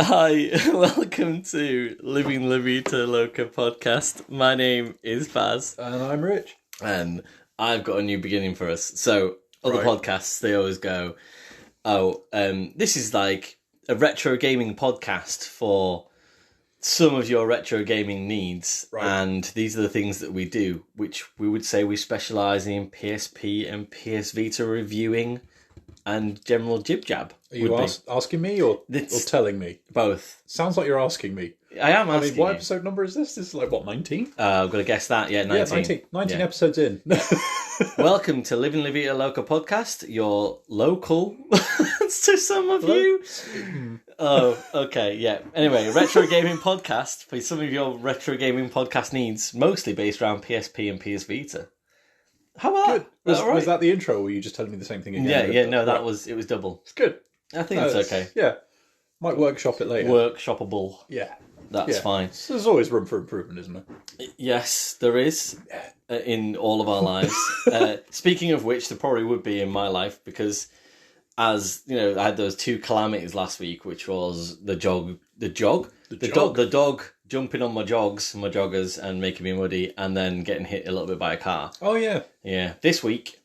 Hi, welcome to Living La Vita Loca podcast. My name is Baz. And I'm Rich. And I've got a new beginning for us. So, other podcasts, they always go, this is like a retro gaming podcast for some of your retro gaming needs. Right. And these are the things that we do, which we would say we specialise in PSP and PS Vita reviewing and general jib-jab. Are you asking me or telling me? Both. Sounds like you're asking me. I am asking what episode number is this? This is like, what, 19? I've got to guess that. Yeah, 19. Yeah, 19 episodes in. Welcome to Living La Vita Loca podcast, your local to some of you. Oh, okay, yeah. Anyway, retro gaming podcast for some of your retro gaming podcast needs, mostly based around PSP and PS Vita. How about that? Was that the intro, or were you just telling me the same thing again? Yeah, no, it was double. It's good. I think it's okay. Yeah. Might workshop it later. Workshoppable. Yeah. That's fine. So there's always room for improvement, isn't there? Yes, there is in all of our lives. Speaking of which, there probably would be in my life because, as you know, I had those two calamities last week, which was the dog jumping on my joggers, and making me muddy, and then getting hit a little bit by a car. Oh yeah, yeah. This week,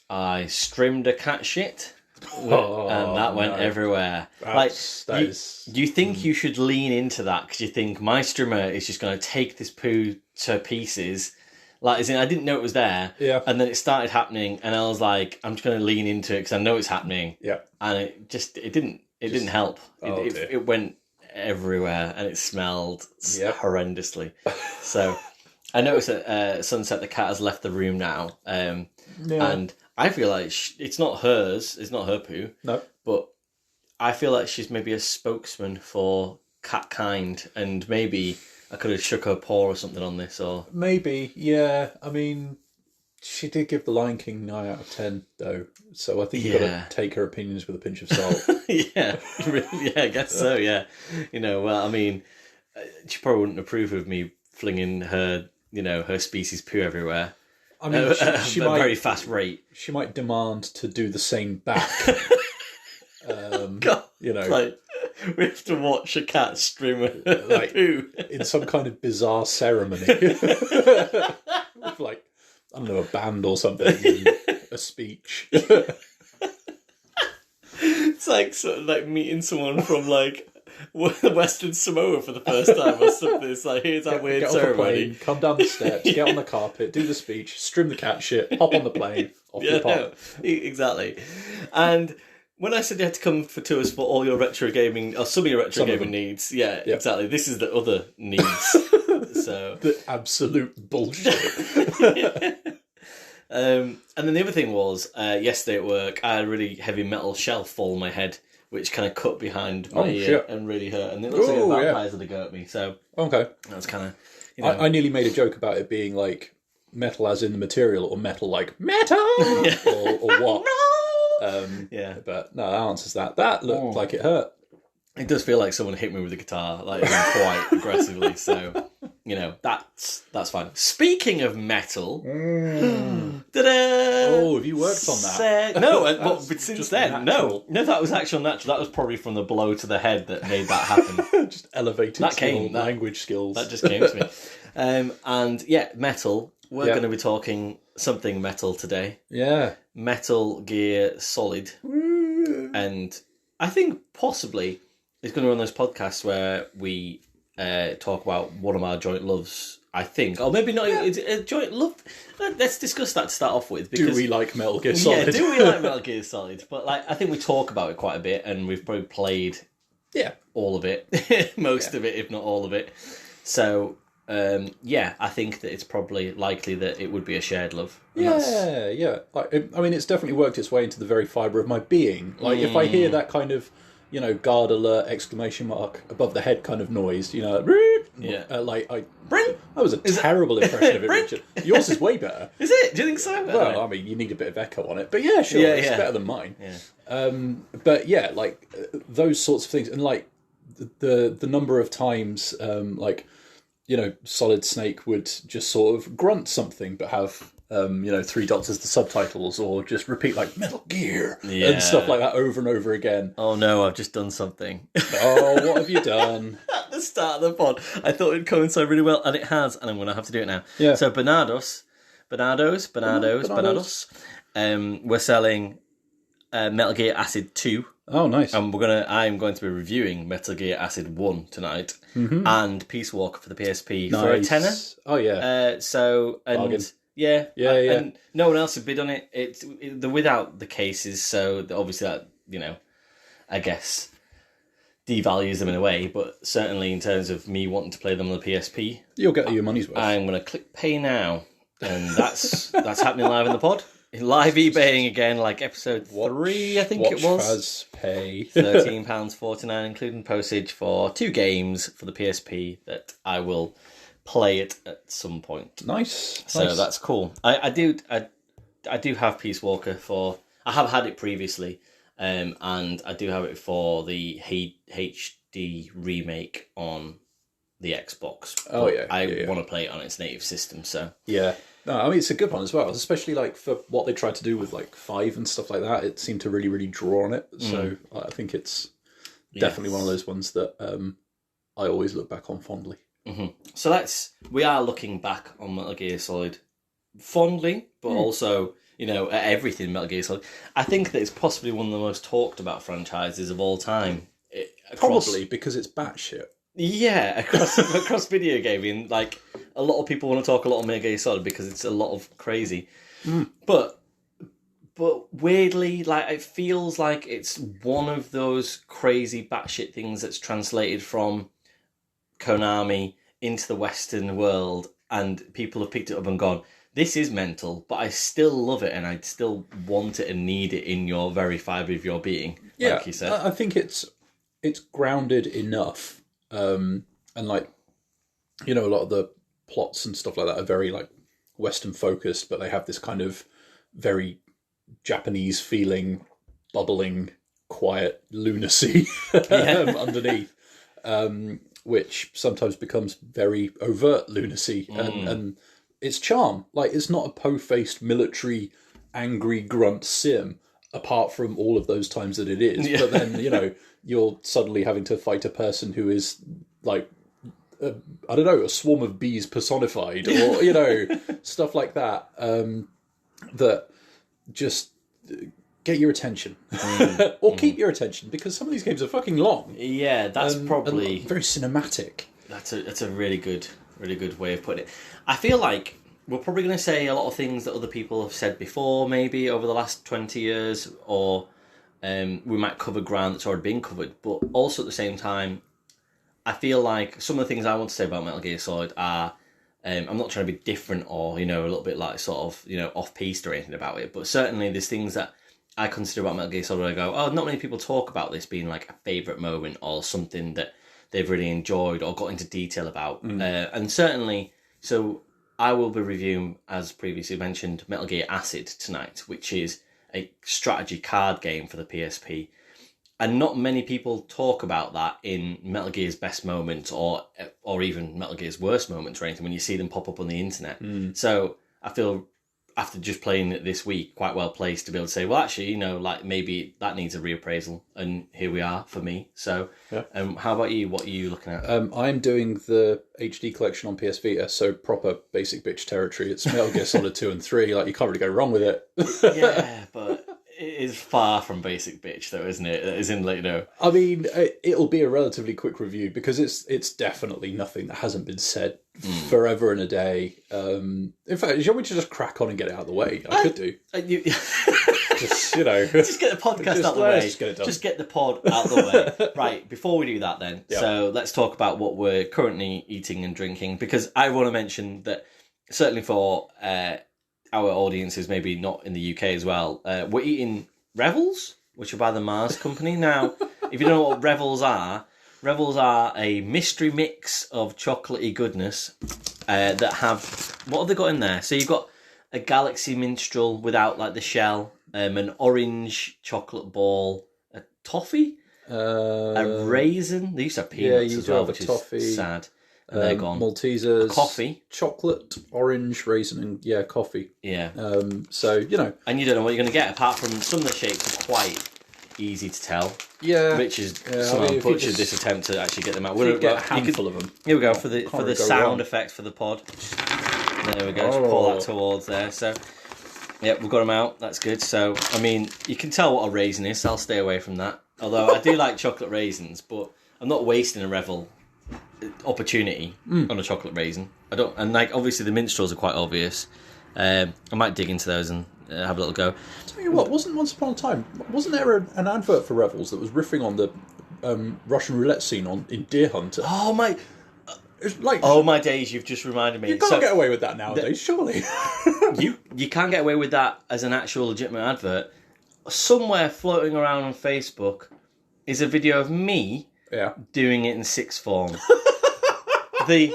I strimmed a cat shit. And that went everywhere. You think you should lean into that because you think my strimmer is just going to take this poo to pieces. Like, as in, I didn't know it was there. Yeah. And then it started happening, and I was like, I'm just going to lean into it because I know it's happening. Yeah. And it didn't help. It went everywhere, and it smelled horrendously. So I noticed at sunset the cat has left the room now. And I feel like it's not hers. It's not her poo. No. But I feel like she's maybe a spokesman for cat kind, and maybe I could have shook her paw or something on this. Or maybe, yeah. I mean, she did give The Lion King 9 out of 10, though. So I think you've got to take her opinions with a pinch of salt. Yeah, I guess so. Yeah, well, I mean, she probably wouldn't approve of me flinging her, her species poo everywhere. I mean, she might, at a very fast rate. She might demand to do the same back. God, like, we have to watch a cat stream like poo in some kind of bizarre ceremony, with like, I don't know, a band or something, and a speech. It's like sort of like meeting someone from like Western Samoa for the first time or something. It's like, here's our weird ceremony. Plane, come down the steps, get on the carpet, do the speech, strim the cat shit, hop on the plane, off you pop. No, exactly. And when I said you had to come to us for all your retro gaming, or some of your retro gaming needs, exactly. This is the other needs. So the absolute bullshit. And then the other thing was, yesterday at work, I had a really heavy metal shelf fall on my head, which kind of cut behind my ear and really hurt. And it looks like a vampire's going to go at me. So that's kind of, I nearly made a joke about it being like metal as in the material, or metal like metal, or what. But no, that answers that. That looked like it hurt. It does feel like someone hit me with a guitar, like quite aggressively. So, that's fine. Speaking of metal, ta-da! Have you worked on that? No, but since then, no, that was actual natural. That was probably from the blow to the head that made that happen. Just elevated language skills. That just came to me. And metal. We're going to be talking something metal today. Yeah, Metal Gear Solid, and I think possibly it's going to be one of those podcasts where we talk about one of our joint loves, I think. Or maybe not a joint love. Let's discuss that to start off with. Because, do we like Metal Gear Solid? Yeah, do we like Metal Gear Solid? But I think we talk about it quite a bit, and we've probably played all of it. Most of it, if not all of it. So, I think that it's probably likely that it would be a shared love. Yeah. Like, I mean, it's definitely worked its way into the very fibre of my being. Like, if I hear that kind of, guard alert, exclamation mark, above the head kind of noise, that was a terrible impression of it, Richard. Yours is way better. Is it? Do you think so? Well, I mean, you need a bit of echo on it, but yeah, sure, it's better than mine. Yeah. But yeah, like, those sorts of things, and like, the number of times, Solid Snake would just sort of grunt something, but have three dots as the subtitles, or just repeat like Metal Gear and stuff like that over and over again. Oh no, I've just done something. Oh, what have you done? At the start of the pod, I thought it'd coincide really well, and it has, and I'm going to have to do it now. Yeah. So Bernados. We're selling Metal Gear Acid 2. Oh, nice. And I'm going to be reviewing Metal Gear Acid 1 tonight, and Peace Walker for the PSP for a tenner. Oh yeah. Bargain. Yeah. And no one else had bid on it. It's without the cases, so obviously that, I guess devalues them in a way, but certainly in terms of me wanting to play them on the PSP, you'll get your money's worth. I'm going to click pay now, and that's happening live in the pod. Live eBaying again, like episode 3, I think it was. Pay. £13.49, including postage, for 2 games for the PSP that I will play it at some point. Nice. So that's cool. I do have Peace Walker I have had it previously, and I do have it for the HD remake on the Xbox. Oh yeah. I want to play it on its native system, so yeah. No, I mean it's a good one as well, especially like for what they tried to do with like 5 and stuff like that. It seemed to really, really draw on it. So I think it's definitely one of those ones that I always look back on fondly. So we are looking back on Metal Gear Solid fondly, but also at everything Metal Gear Solid. I think that it's possibly one of the most talked about franchises of all time. Probably because it's batshit. Yeah, across video gaming, like a lot of people want to talk a lot of Metal Gear Solid because it's a lot of crazy. But weirdly, like it feels like it's one of those crazy batshit things that's translated from Konami into the Western world, and people have picked it up and gone, this is mental, but I still love it, and I still want it and need it in your very fibre of your being, like you said. I think it's grounded enough. And like, a lot of the plots and stuff like that are very like Western focused, but they have this kind of very Japanese feeling, bubbling, quiet lunacy underneath, which sometimes becomes very overt lunacy and its charm. Like, it's not a po-faced military angry grunt sim, apart from all of those times that it is. But then, you're suddenly having to fight a person who is like, I don't know, a swarm of bees personified, or, stuff like that, that just get your attention. Or keep your attention, because some of these games are fucking long. Yeah, that's probably... And very cinematic. That's a really good way of putting it. I feel like we're probably going to say a lot of things that other people have said before, maybe over the last 20 years, or we might cover ground that's already been covered. But also at the same time, I feel like some of the things I want to say about Metal Gear Solid are, I'm not trying to be different or, a little bit like sort of, off-piste or anything about it, but certainly there's things that I consider about Metal Gear Solid where I go, oh, not many people talk about this being like a favourite moment or something that they've really enjoyed or got into detail about. And certainly, so I will be reviewing, as previously mentioned, Metal Gear Acid tonight, which is a strategy card game for the PSP. And not many people talk about that in Metal Gear's best moments or even Metal Gear's worst moments or anything when you see them pop up on the internet. So I feel, after just playing it this week, quite well placed to be able to say, well, actually, like maybe that needs a reappraisal, and here we are for me. So, how about you? What are you looking at? I'm doing the HD collection on PS Vita, so proper basic bitch territory. It's Metal Gear Solid 2 and 3. Like, you can't really go wrong with it. Yeah, but it is far from basic bitch, though, isn't it? As in, like, I mean, it'll be a relatively quick review because it's definitely nothing that hasn't been said forever and a day. In fact, do you want me to just crack on and get it out of the way? I could do. Just, just get the podcast out of the way. Just get it done. Just get the pod out of the way. Right, before we do that then, so let's talk about what we're currently eating and drinking, because I want to mention that certainly for our audiences, maybe not in the UK as well, we're eating Revels, which are by the Mars company. Now, if you don't know what Revels are a mystery mix of chocolatey goodness that have... What have they got in there? So you've got a Galaxy Minstrel without like the shell, an orange chocolate ball, a toffee, a raisin. They used to have peanuts as well, which is sad. They're gone. Maltesers, Coffee, chocolate, orange, raisin, and coffee. Yeah. So you know, and you don't know what you're going to get apart from some of the shapes are quite easy to tell. Yeah. Which is someone butchered this attempt to actually get them out. We'll get a handful of them. Here we go for the sound effect for the pod. There we go. Just pull that towards there. So. Yep, we've got them out. That's good. So, I mean, you can tell what a raisin is. So I'll stay away from that. Although I do like chocolate raisins, but I'm not wasting a Revel opportunity on a chocolate raisin. I don't. And like, obviously, the minstrels are quite obvious. I might dig into those and have a little go. Tell you what, wasn't there an advert for Revels that was riffing on the Russian roulette scene in Deer Hunter? Oh my. Like, oh my days! You've just reminded me. You can't get away with that nowadays, surely. you can't get away with that as an actual legitimate advert. Somewhere floating around on Facebook is a video of me doing it in sixth form. At the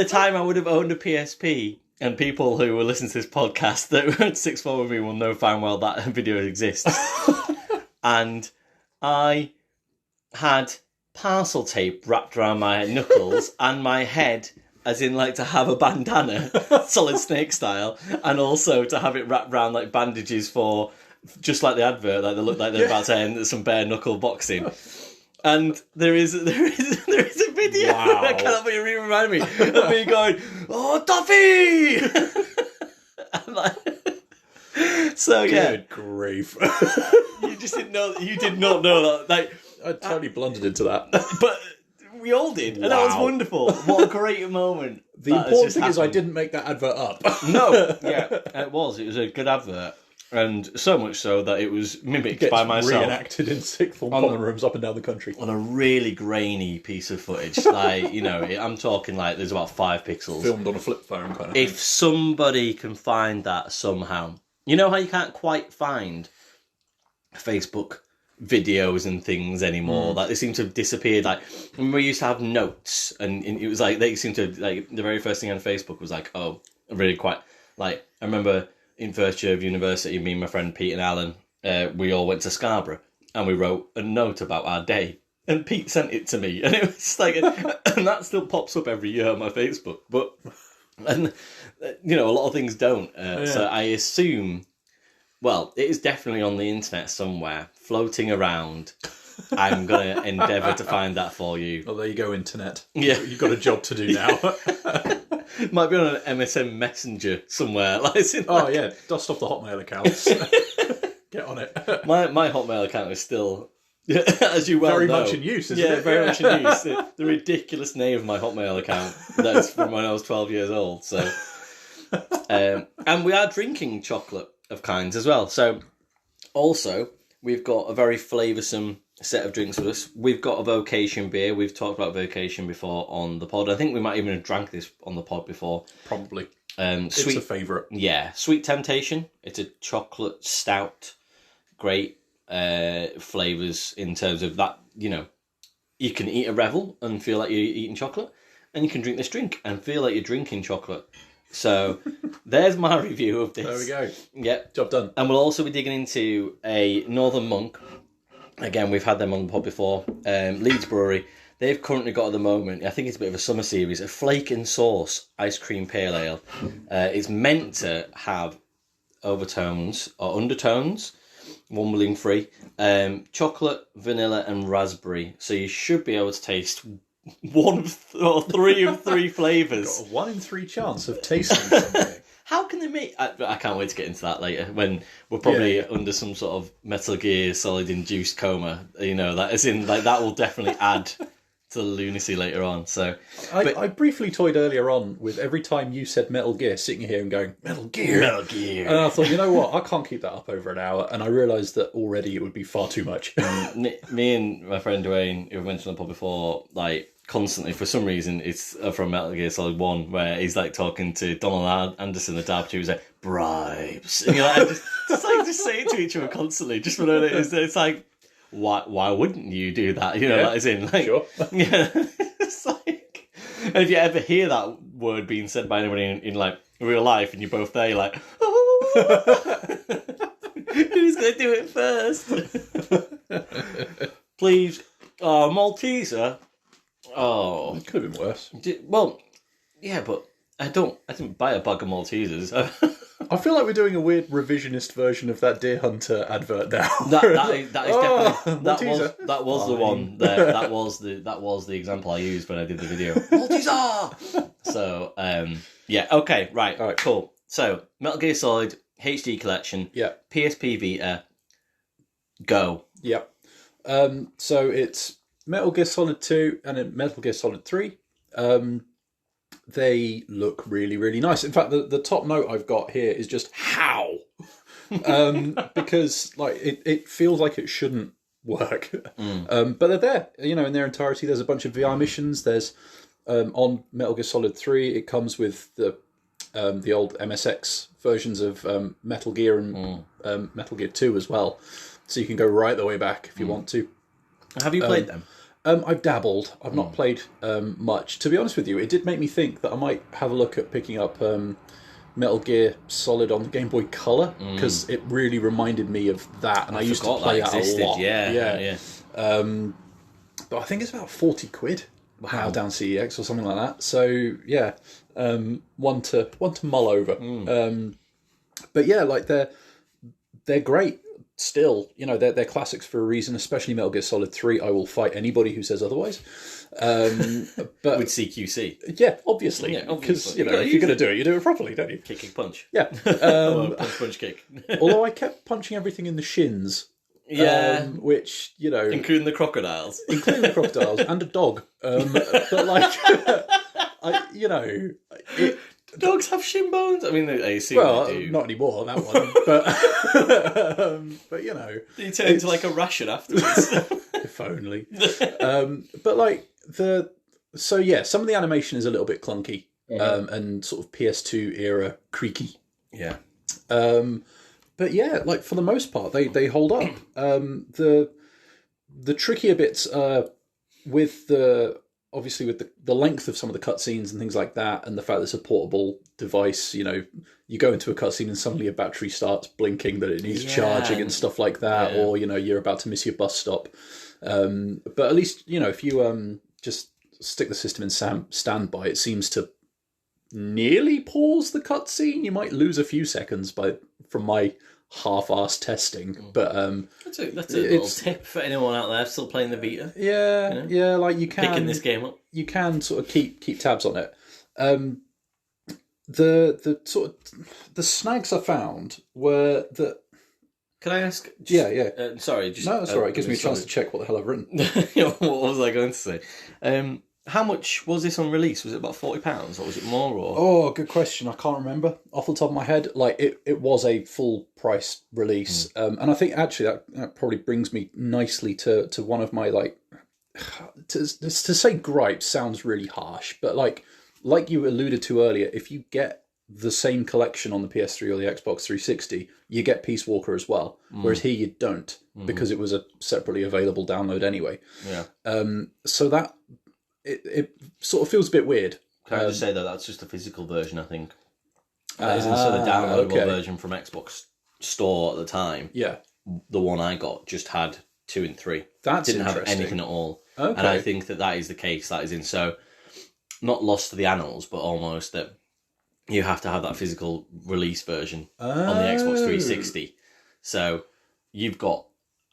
time I would have owned a PSP, and people who will listen to this podcast that were in sixth form with me will know fine well that video exists. And I had parcel tape wrapped around my knuckles and my head, as in like to have a bandana, Solid Snake style, and also to have it wrapped around like bandages for, just like the advert, like they look like they're about to end some bare knuckle boxing. And there is a video that cannot be reminded me of me going, "Oh, Toffee!" And like, so Good grief! You just didn't know. You did not know that. Like, I totally blundered into that. But we all did, and that was wonderful. What a great moment. The important thing is I didn't make that advert up. No, it was. It was a good advert. And so much so that it was mimicked by myself. Reenacted in sixth form common rooms up and down the country. On a really grainy piece of footage. Like, you know, I'm talking like there's about 5 pixels. Filmed on a flip phone kind of If somebody can find that somehow. You know how you can't quite find Facebook videos and things anymore, like they seem to have disappeared. Like when we used to have notes, and it was like they seemed to, like, the very first thing on Facebook was like, oh, really quite, like, I remember in first year of university, me and my friend Pete and Alan, we all went to Scarborough and we wrote a note about our day, and Pete sent it to me, and it was like and that still pops up every year on my Facebook, but and you know, a lot of things don't, so I assume, well, it is definitely on the internet somewhere, floating around. I'm going to endeavour to find that for you. Oh, there you go, internet. Yeah. You've got a job to do now. Might be on an MSN Messenger somewhere. Dust off the Hotmail accounts. Get on it. My Hotmail account is still, as you well know, very much in use, isn't it? Yeah, very much in use. The ridiculous name of my Hotmail account, that's from when I was 12 years old. So, and we are drinking chocolate of kinds as well. So, also, we've got a very flavoursome set of drinks with us. We've got a Vocation beer. We've talked about Vocation before on the pod. I think we might even have drank this on the pod before. Probably. It's a favourite. Yeah, Sweet Temptation. It's a chocolate stout. Great flavours in terms of that, you know, you can eat a Revel and feel like you're eating chocolate, and you can drink this drink and feel like you're drinking chocolate. So there's my review of this. There we go. Yep. Job done. And we'll also be digging into a Northern Monk. Again, we've had them on the pod before. Leeds Brewery. They've currently got at the moment, I think it's a bit of a summer series, a Flake and Sauce ice cream pale ale. It's meant to have overtones or undertones, wumbling free, chocolate, vanilla and raspberry. So you should be able to taste three of three flavours. Got a 1 in 3 chance of tasting something. How can they make... I can't wait to get into that later, when we're probably under some sort of Metal Gear Solid induced coma. You know, that is in, like, that will definitely add to the lunacy later on. So, I briefly toyed earlier on with every time you said Metal Gear, sitting here and going, Metal Gear. And I thought, you know what, I can't keep that up over an hour. And I realised that already it would be far too much. Me and my friend Dwayne, who I mentioned on the pod before, like, constantly, for some reason, it's from Metal Gear Solid 1, where he's like talking to Donald Anderson, the dad, who's like, bribes. And you're like, just say it to each other constantly, just for knowing it. It's like, why wouldn't you do that? You know, that is in, like, sure. Yeah. It's like, and if you ever hear that word being said by anybody in like real life, and you're both there, you're like, oh, who's going to do it first? Please, Malteser. Oh, It could have been worse. well, yeah, but I didn't buy a bag of Maltesers. I feel like we're doing a weird revisionist version of that Deer Hunter advert now. that is definitely Malteser. that was the one. That was the example I used when I did the video. Malteser. So yeah, okay, right, All right. cool. So Metal Gear Solid HD collection. Yeah. PSP Vita. Go. Yeah. So it's Metal Gear Solid 2 and Metal Gear Solid 3. They look really, really nice. In fact, the top note I've got here is just how. Because like it feels like it shouldn't work. But they're there, in their entirety. There's a bunch of VR missions. There's on Metal Gear Solid 3, it comes with the old MSX versions of Metal Gear and Metal Gear 2 as well. So you can go right the way back if you want to. Have you played them? I've dabbled. I've not played much. To be honest with you, it did make me think that I might have a look at picking up Metal Gear Solid on the Game Boy Color, because it really reminded me of that, and I used to play that a lot. Yeah. But I think it's about 40 quid now down CEX or something like that. So yeah, one to mull over. But yeah, like they're great. Still, they're classics for a reason, especially Metal Gear Solid 3. I will fight anybody who says otherwise. But With CQC. Yeah, obviously. Because, if you're going to do it, you do it properly, don't you? Kick, punch. Yeah. Punch, kick. Although I kept punching everything in the shins. Yeah. Which, Including the crocodiles. Including the crocodiles and a dog. But, like, Dogs have shin bones? I mean, I assume they do. Not anymore, that one. But Do you turn into like a ration afterwards? If only. But like some of the animation is a little bit clunky and sort of PS2 era creaky. Yeah. But yeah, like for the most part, they hold up. The trickier bits with the length of some of the cutscenes and things like that, and the fact that it's a portable device, you go into a cutscene and suddenly a battery starts blinking that it needs charging and stuff like that, or you're about to miss your bus stop. But at least if you just stick the system in standby, it seems to nearly pause the cutscene. You might lose a few seconds from my half-assed testing, but that's a little tip for anyone out there still playing the Vita. Yeah, like you can picking this game up. You can sort of keep tabs on it. The snags I found were that. Can I ask? Sorry, no, that's all right. It gives me a chance to check what the hell I've written. What was I going to say? How much was this on release? Was it about £40, or was it more? Or good question. I can't remember off the top of my head. Like it was a full price release, and I think actually that probably brings me nicely to one of my to say gripes sounds really harsh, but like you alluded to earlier, if you get the same collection on the PS3 or the Xbox 360, you get Peace Walker as well. Whereas here you don't, because it was a separately available download anyway. Yeah. So that. It sort of feels a bit weird. Can I just say that's just a physical version, I think. That isn't so the downloadable version from Xbox Store at the time. Yeah. The one I got just had 2 and 3. That didn't have anything at all. Okay. And I think that is the case. That is in so not lost to the annals, but almost that you have to have that physical release version on the Xbox 360. So you've got.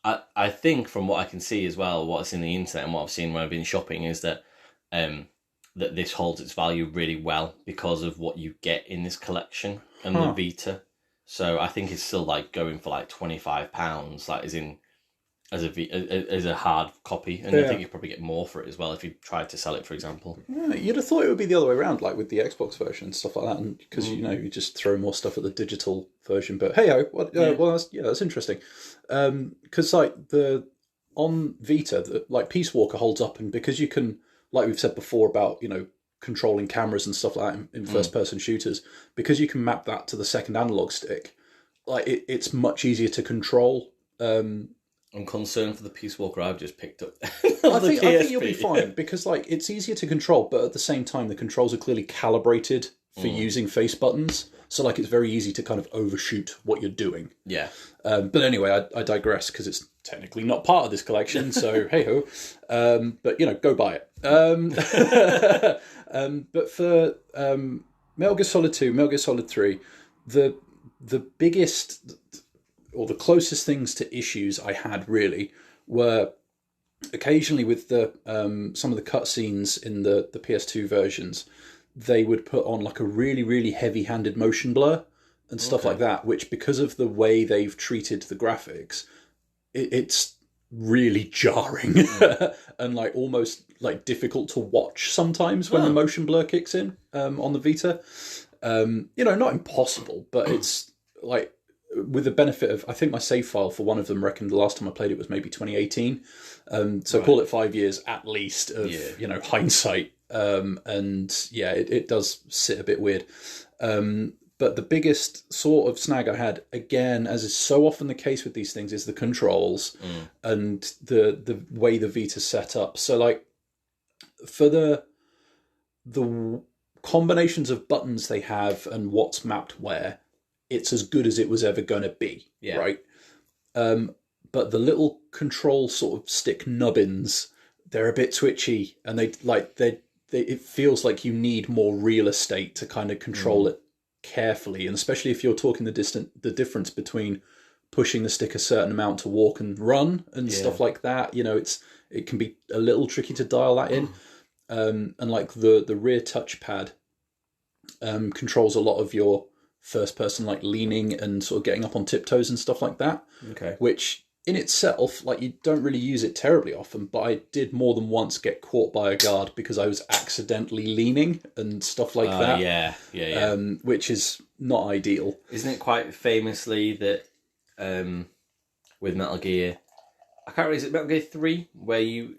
I think from what I can see as well, what's in the internet and what I've seen when I've been shopping is that that this holds its value really well because of what you get in this collection and the Vita. So I think it's still like going for like £25, like as a hard copy, and I think you probably get more for it as well if you tried to sell it, for example. Yeah, you'd have thought it would be the other way around, like with the Xbox version and stuff like that, and because you just throw more stuff at the digital version. But hey, that's interesting. Because on Vita, like Peace Walker holds up, and because you can, like we've said before about controlling cameras and stuff like that in first person shooters, because you can map that to the second analog stick, like it's much easier to control. I'm concerned for the Peace Walker I've just picked up. I think you'll be fine, because like it's easier to control, but at the same time the controls are clearly calibrated for using face buttons. So like it's very easy to kind of overshoot what you're doing. Yeah. But anyway, I digress because it's technically not part of this collection. So hey ho. But go buy it. But for Metal Gear Solid 2, Metal Gear Solid 3, the biggest or the closest things to issues I had really were occasionally with the some of the cutscenes in the PS2 versions. They would put on like a really, really heavy-handed motion blur and stuff like that, which because of the way they've treated the graphics, it's really jarring and like almost like difficult to watch sometimes when the motion blur kicks in on the Vita. Not impossible, but it's like with the benefit of, I think my save file for one of them reckoned the last time I played it was maybe 2018. So call it 5 years at least of, hindsight. It does sit a bit weird. But the biggest sort of snag I had, again, as is so often the case with these things, is the controls and the way the Vita's set up. So like for the combinations of buttons they have and what's mapped where, it's as good as it was ever going to be, right? But the little control sort of stick nubbins, they're a bit twitchy, and it feels like you need more real estate to kind of control it carefully, and especially if you're talking the difference between pushing the stick a certain amount to walk and run and stuff like that. It can be a little tricky to dial that in. And like the rear touchpad controls a lot of your first person, like leaning and sort of getting up on tiptoes and stuff like that. Okay. Which in itself, like you don't really use it terribly often, but I did more than once get caught by a guard because I was accidentally leaning and stuff like that. Yeah. Which is not ideal. Isn't it quite famously that with Metal Gear, I can't remember, is it Metal Gear 3 where you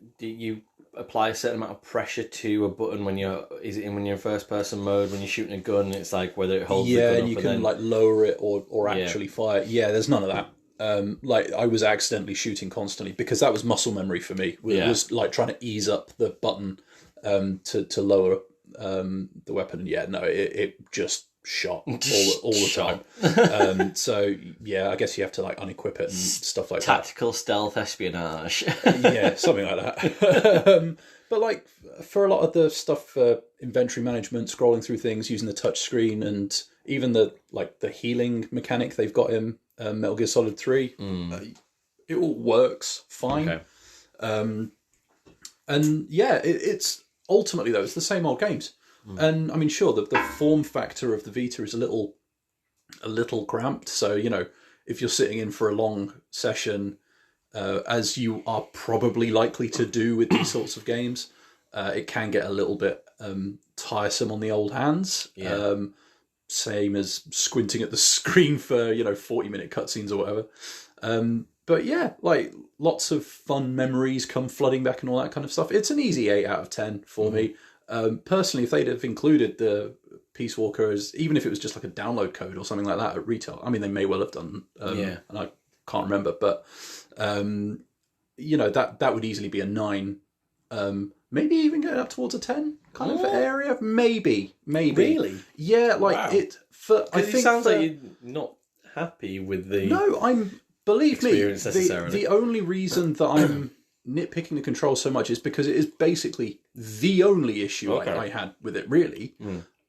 apply a certain amount of pressure to a button when you're in first person mode when you're shooting a gun? It's like whether it holds the gun up, and you can like lower it or actually fire. Yeah, there's none of that. Like I was accidentally shooting constantly because that was muscle memory for me. It was like trying to ease up the button to lower the weapon. It just shot all the time. So I guess you have to like unequip it and stuff like tactical stealth espionage. Something like that. But like for a lot of the stuff for inventory management, scrolling through things using the touch screen, and even the healing mechanic they've got in Metal Gear Solid 3, it all works fine. It's ultimately though it's the same old games. And I mean, sure, the form factor of the Vita is a little cramped. So if you're sitting in for a long session, as you are probably likely to do with these sorts of games, it can get a little bit tiresome on the old hands. Same as squinting at the screen for 40-minute cutscenes or whatever. But yeah, like lots of fun memories come flooding back and all that kind of stuff. It's an easy 8 out of 10 for me. Personally, if they'd have included the Peace Walker as, even if it was just like a download code or something like that at retail, I mean, they may well have done, and I can't remember, but that would easily be a 9, maybe even going up towards a 10 kind of area. Maybe. Really? Yeah, like it. I think it sounds like you're not happy with the. No, believe me. Necessarily. The only reason that I'm nitpicking the controls so much is because it is basically the only issue I had with it, really.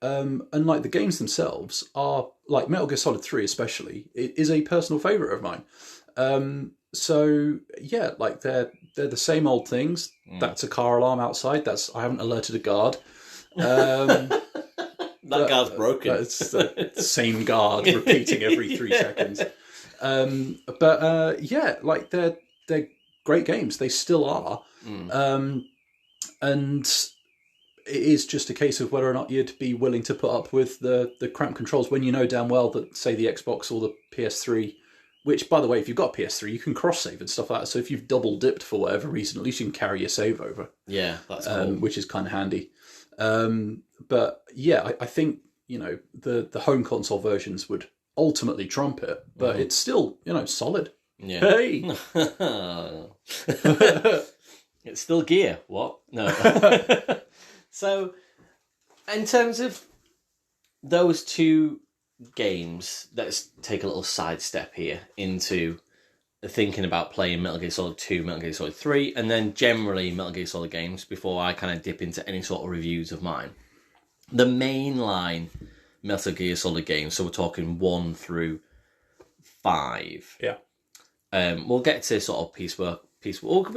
And like the games themselves are, like Metal Gear Solid 3 especially, it is a personal favourite of mine. So yeah, like they're the same old things. That's a car alarm outside. I haven't alerted a guard. That guard's broken. It's the same guard repeating every 3 seconds. Like they're great games. They still are. And it is just a case of whether or not you'd be willing to put up with the cramped controls when you know damn well that, say, the Xbox or the PS3, which, by the way, if you've got PS3, you can cross-save and stuff like that. So if you've double-dipped for whatever reason, at least you can carry your save over. Yeah, that's cool. Which is kind of handy. But yeah, I think, the home console versions would ultimately trump it, but it's still, solid. Yeah. Hey! It's still Gear. What? No. So, in terms of those two games, let's take a little sidestep here into thinking about playing Metal Gear Solid 2, Metal Gear Solid 3, and then generally Metal Gear Solid games before I kind of dip into any sort of reviews of mine. The mainline Metal Gear Solid games, so we're talking 1 through 5. Yeah. We'll get to sort of piecework. Piecework.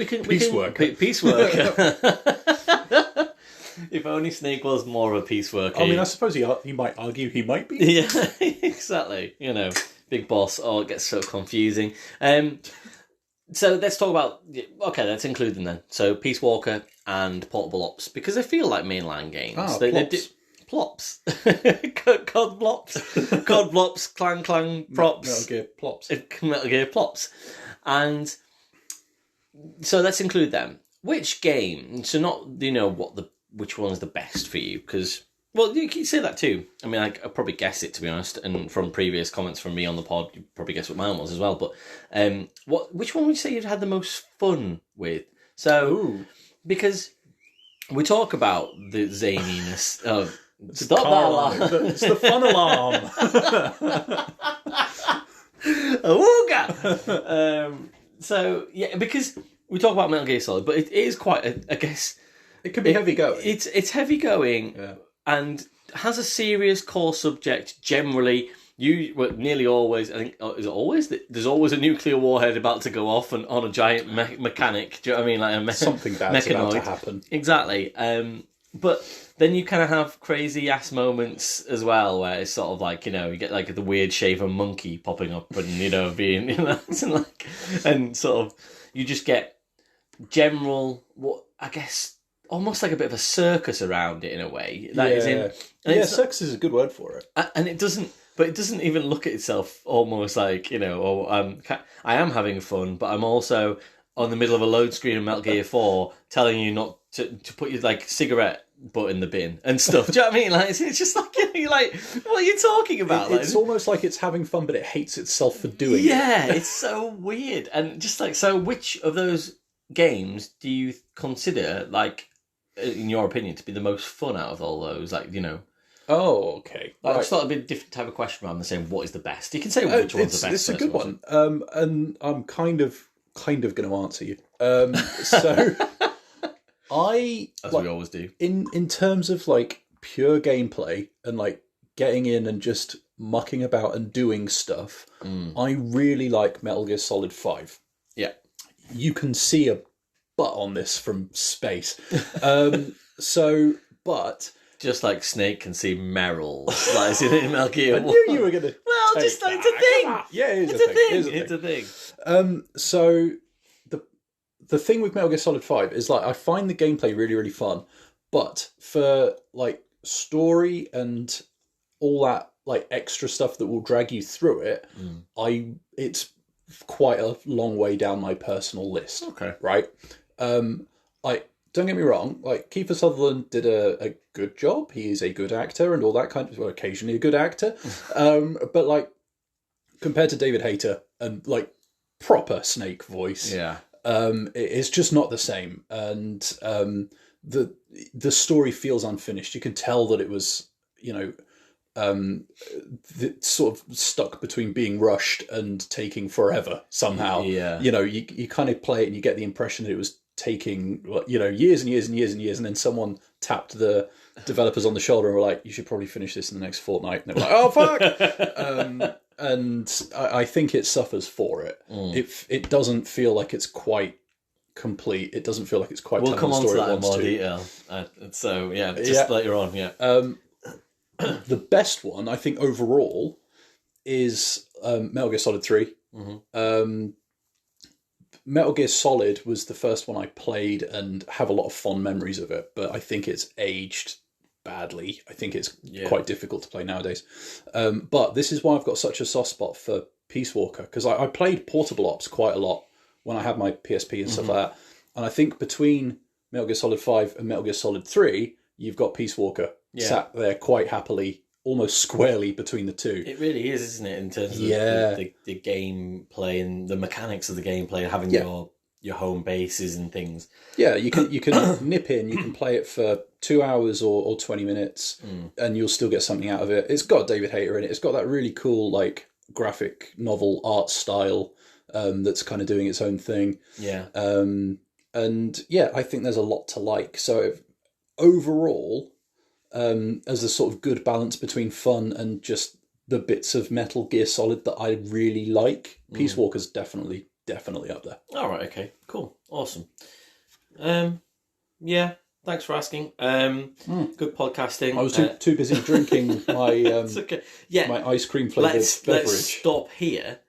If only Snake was more of a pieceworker. I mean, I suppose he might argue he might be. Yeah, exactly. You know, big boss. Oh, it gets so confusing. So let's talk about... Okay, let's include them then. So Peace Walker and Portable Ops, because they feel like mainline games. Plops. Cod Blops. Cod Blops, Clang Clang Props. Metal Gear Plops. Metal Gear Plops. And so let's include them. Which game? So not, which one's the best for you? Because, well, you can say that too. I mean, I probably guess it, to be honest. And from previous comments from me on the pod, you probably guess what mine was as well. But which one would you say you've had the most fun with? So, because we talk about the zaniness of... Stop that alarm. It's the fun alarm. Awooga! So, yeah, because we talk about Metal Gear Solid, but it is quite, I guess... It could be heavy going. It's heavy going, and has a serious core subject, generally. Nearly always, I think, is it always? There's always a nuclear warhead about to go off and on a giant mechanic. Do you know what I mean? Like something bad's about to happen. Exactly. But then you kind of have crazy ass moments as well, where it's sort of like, you get like the weird shaven monkey popping up and being and sort of you just get general, what I guess, almost like a bit of a circus around it in a way. Circus is a good word for it. And it doesn't even look at itself almost like, I am having fun, but I'm also on the middle of a load screen of Metal Gear 4 telling you not to put your cigarette butt in the bin and stuff. Do you know what I mean? Like, it's just like, you're like, what are you talking about? It's almost like it's having fun, but it hates itself for doing it. Yeah, it's so weird. And just so which of those games do you consider, in your opinion, to be the most fun out of all those? Oh, okay. I just thought it'd be a different type of question rather than saying what is the best. You can say which one's the best. It's a good one. And I'm kind of going to answer you. So as we always do. In terms of pure gameplay and getting in and just mucking about and doing stuff, I really like Metal Gear Solid 5. Yeah. You can see a butt on this from space. But just like Snake can see Meryl's, like in Metal Gear 1. I knew you were going to. Well, just it's a thing. Yeah, it's a thing. So the thing with Metal Gear Solid 5 is I find the gameplay really, really fun, but for story and all that extra stuff that will drag you through it, it's quite a long way down my personal list. Okay. Right? Don't get me wrong, Kiefer Sutherland did a good job. He is a good actor and all that kind of, well, occasionally a good actor. But compared to David Hayter and proper Snake voice, it's just not the same. And the story feels unfinished. You can tell that it was, sort of stuck between being rushed and taking forever somehow. Yeah. You kind of play it and you get the impression that it was taking years and years and years and years, and then someone tapped the developers on the shoulder and were like, you should probably finish this in the next fortnight, and they were like, oh fuck. And I think it suffers for it. It doesn't feel like it's quite complete. It doesn't feel like it's quite we'll come on to that in more to. detail, so later on. The best one I think overall is Metal Gear Solid 3. Metal Gear Solid was the first one I played and have a lot of fond memories of it, but I think it's aged badly. I think it's quite difficult to play nowadays. But this is why I've got such a soft spot for Peace Walker, because I played Portable Ops quite a lot when I had my PSP and stuff like that. And I think between Metal Gear Solid 5 and Metal Gear Solid 3, you've got Peace Walker sat there quite happily, almost squarely between the two. It really is, isn't it, in terms of the gameplay and the mechanics of the gameplay, having your your home bases and things. Yeah, you can nip in, you can play it for 2 hours or 20 minutes, and you'll still get something out of it. It's got David Hayter in it. It's got that really cool like graphic novel art style that's kind of doing its own thing. Yeah. And yeah, I think there's a lot to like. So overall, as a sort of good balance between fun and just the bits of Metal Gear Solid that I really like, Peace Walker's definitely up there. All right, okay, cool, awesome. Yeah, thanks for asking. Good podcasting. I was too busy drinking my it's okay. Yeah, my ice cream flavoured beverage. Let's stop here.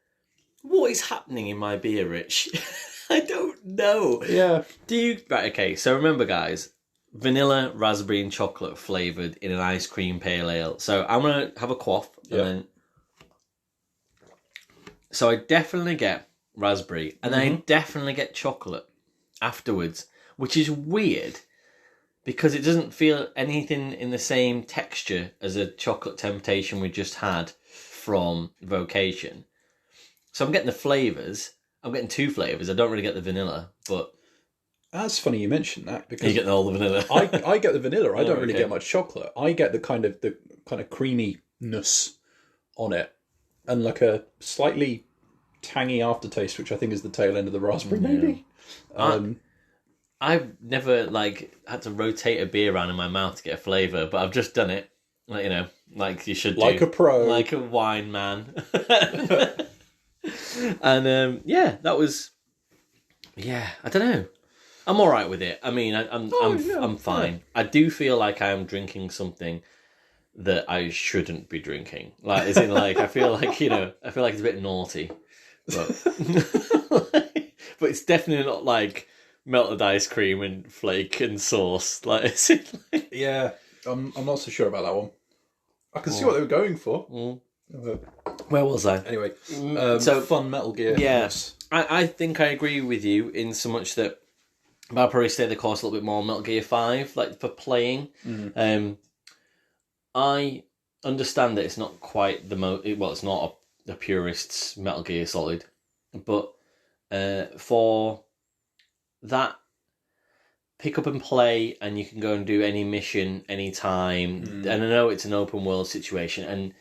What is happening in my beer, Rich? I don't know. Yeah. Right, okay, so remember, guys, vanilla, raspberry and chocolate flavoured in an ice cream pale ale. So I'm going to have a quaff. And then... So I definitely get raspberry and I definitely get chocolate afterwards, which is weird because it doesn't feel anything in the same texture as a chocolate temptation we just had from Vocation. So I'm getting the flavours. I'm getting 2 flavours. I don't really get the vanilla, but... That's funny you mentioned that because you get all the vanilla. I get the vanilla. I don't really get much chocolate. I get the kind of creaminess on it, and like a slightly tangy aftertaste, which I think is the tail end of the raspberry. Maybe. I've never had to rotate a beer around in my mouth to get a flavour, but I've just done it. Like you should do. Like a pro, like a wine man. And that was. Yeah, I don't know. I'm all right with it. I mean, I'm fine. Yeah. I do feel like I am drinking something that I shouldn't be drinking. Like, as in, like, I feel like I feel like it's a bit naughty, but but it's definitely not like melted ice cream and flake and sauce. Like, is it like... Yeah, I'm not so sure about that one. I can see what they were going for. Where was I? Anyway, so fun Metal Gear. Yes, I think I agree with you in so much that. But I'll probably stay the course a little bit more on Metal Gear 5, like for playing. I understand that it's not quite the most... Well, it's not a purist's Metal Gear Solid. But for that, pick up and play, and you can go and do any mission, anytime. And I know it's an open world situation, and...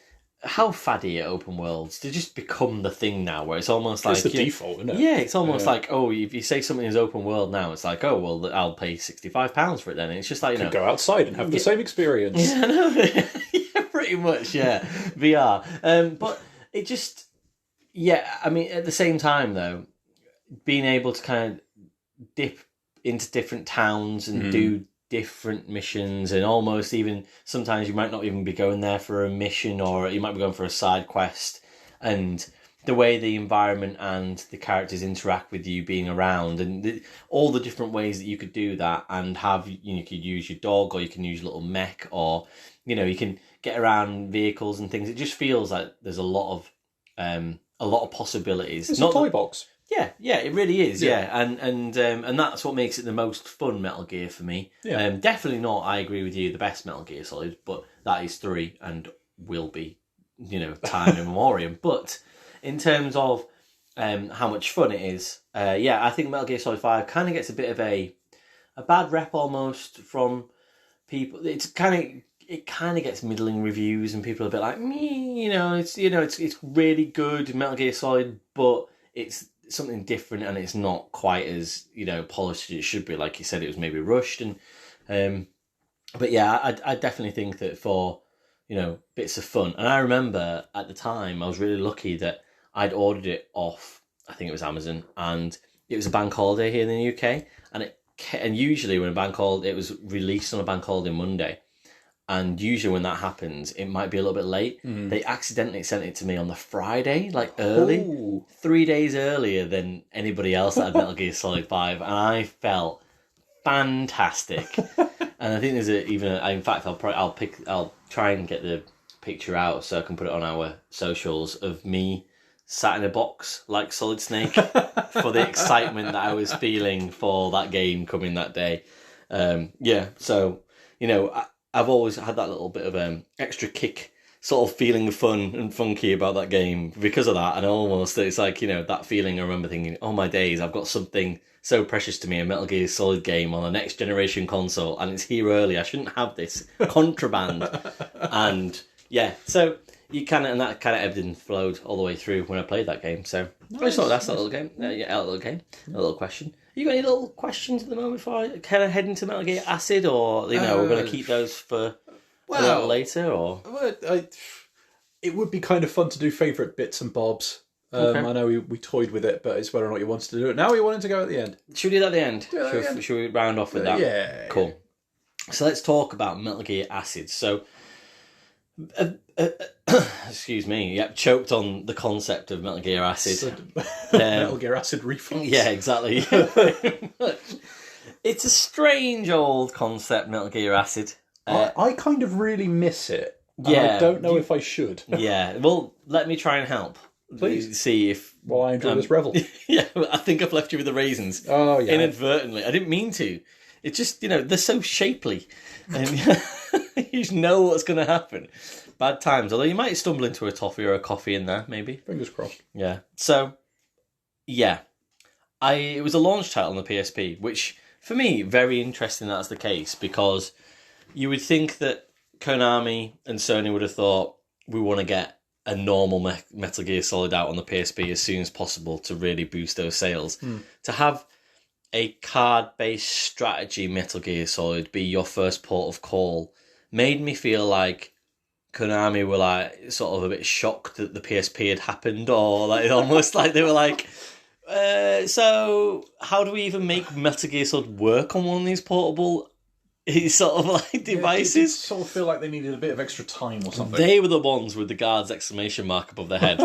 How faddy are open worlds? They just become the thing now, where it's almost like... It's the default, isn't it? Yeah, it's almost like, if you say something is open world now, it's like, I'll pay £65 for it then. And it's just like, you go outside and have the same experience. Yeah, no, yeah, pretty much, yeah. VR. But it just... Yeah, I mean, at the same time, though, being able to kind of dip into different towns and do different missions, and almost even sometimes you might not even be going there for a mission, or you might be going for a side quest, and the way the environment and the characters interact with you being around, and all the different ways that you could do that, and have you could use your dog, or you can use a little mech, or you can get around vehicles and things. It just feels like there's a lot of possibilities. It's not a toy box. Yeah, it really is. Yeah, and that's what makes it the most fun Metal Gear for me. Yeah. Definitely not. I agree with you. The best Metal Gear Solid, but that is 3 and will be, time in memoriam. But in terms of how much fun it is, I think Metal Gear Solid 5 kind of gets a bit of a bad rep almost from people. It kind of gets middling reviews, and people are a bit like me. It's really good Metal Gear Solid, but it's something different, and it's not quite as polished as it should be. Like you said, it was maybe rushed, and but yeah, I definitely think that for bits of fun. And I remember at the time I was really lucky that I'd ordered it off, I think it was Amazon, and it was a bank holiday here in the UK, and usually when it was released on a bank holiday Monday. And usually when that happens, it might be a little bit late. They accidentally sent it to me on the Friday, like early. Ooh. 3 days earlier than anybody else that had Metal Gear Solid 5. And I felt fantastic. And I think there's in fact, I'll try and get the picture out so I can put it on our socials of me sat in a box like Solid Snake for the excitement that I was feeling for that game coming that day. So, I've always had that little bit of extra kick, sort of feeling fun and funky about that game because of that. And almost, it's like, that feeling I remember thinking, oh my days, I've got something so precious to me, a Metal Gear Solid game on a next generation console, and it's here early. I shouldn't have this contraband. And yeah, so you kind of, and that kind of ebbed and flowed all the way through when I played that game. So I just thought that's a little game. Yeah, a little game, a little question. You got any little questions at the moment before I kind of head into Metal Gear Acid, or we're going to keep those for a little later, or? It would be kind of fun to do favourite bits and bobs. I know we toyed with it, but it's whether or not you wanted to do it. Now we wanted to go at the end. Should we do that at the end? Should we round off with that? Yeah. Cool. So let's talk about Metal Gear Acid. So, excuse me, choked on the concept of Metal Gear Acid. Metal Gear Acid reflux. Yeah, exactly. It's a strange old concept, Metal Gear Acid. I kind of really miss it. Yeah. I don't know if I should. Yeah, well, let me try and help. Please. See if... Well, I enjoy this revel. Yeah, I think I've left you with the raisins. Oh, yeah. Inadvertently. I didn't mean to. It's just, they're so shapely. And you just know what's going to happen. Bad times. Although you might stumble into a toffee or a coffee in there, maybe. Fingers crossed. Yeah. So, yeah. It was a launch title on the PSP, which, for me, very interesting that's the case, because you would think that Konami and Sony would have thought, we want to get a normal Metal Gear Solid out on the PSP as soon as possible to really boost those sales. To have a card-based strategy Metal Gear Solid be your first port of call made me feel like Konami were like sort of a bit shocked that the PSP had happened, or like almost like they were like, so how do we even make Metal Gear Solid work on one of these portable sort of like devices? It sort of feel like they needed a bit of extra time or something. They were the ones with the guard's exclamation mark above their head.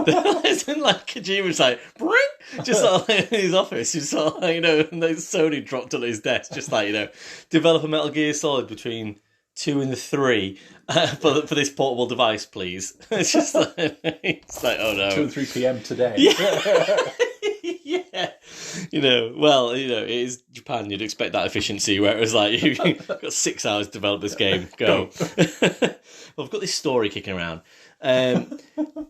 Isn't like Kojima was like, bring, just sort of like in his office, just sort of like, and then Sony dropped on his desk, just like, develop a Metal Gear Solid between 2 and 3 for this portable device, please. It's just like, oh no. 2 and 3 p.m. today. Yeah. Yeah. It is Japan, you'd expect that efficiency, where it was like, you've got 6 hours to develop this game, go. Well, I've got this story kicking around.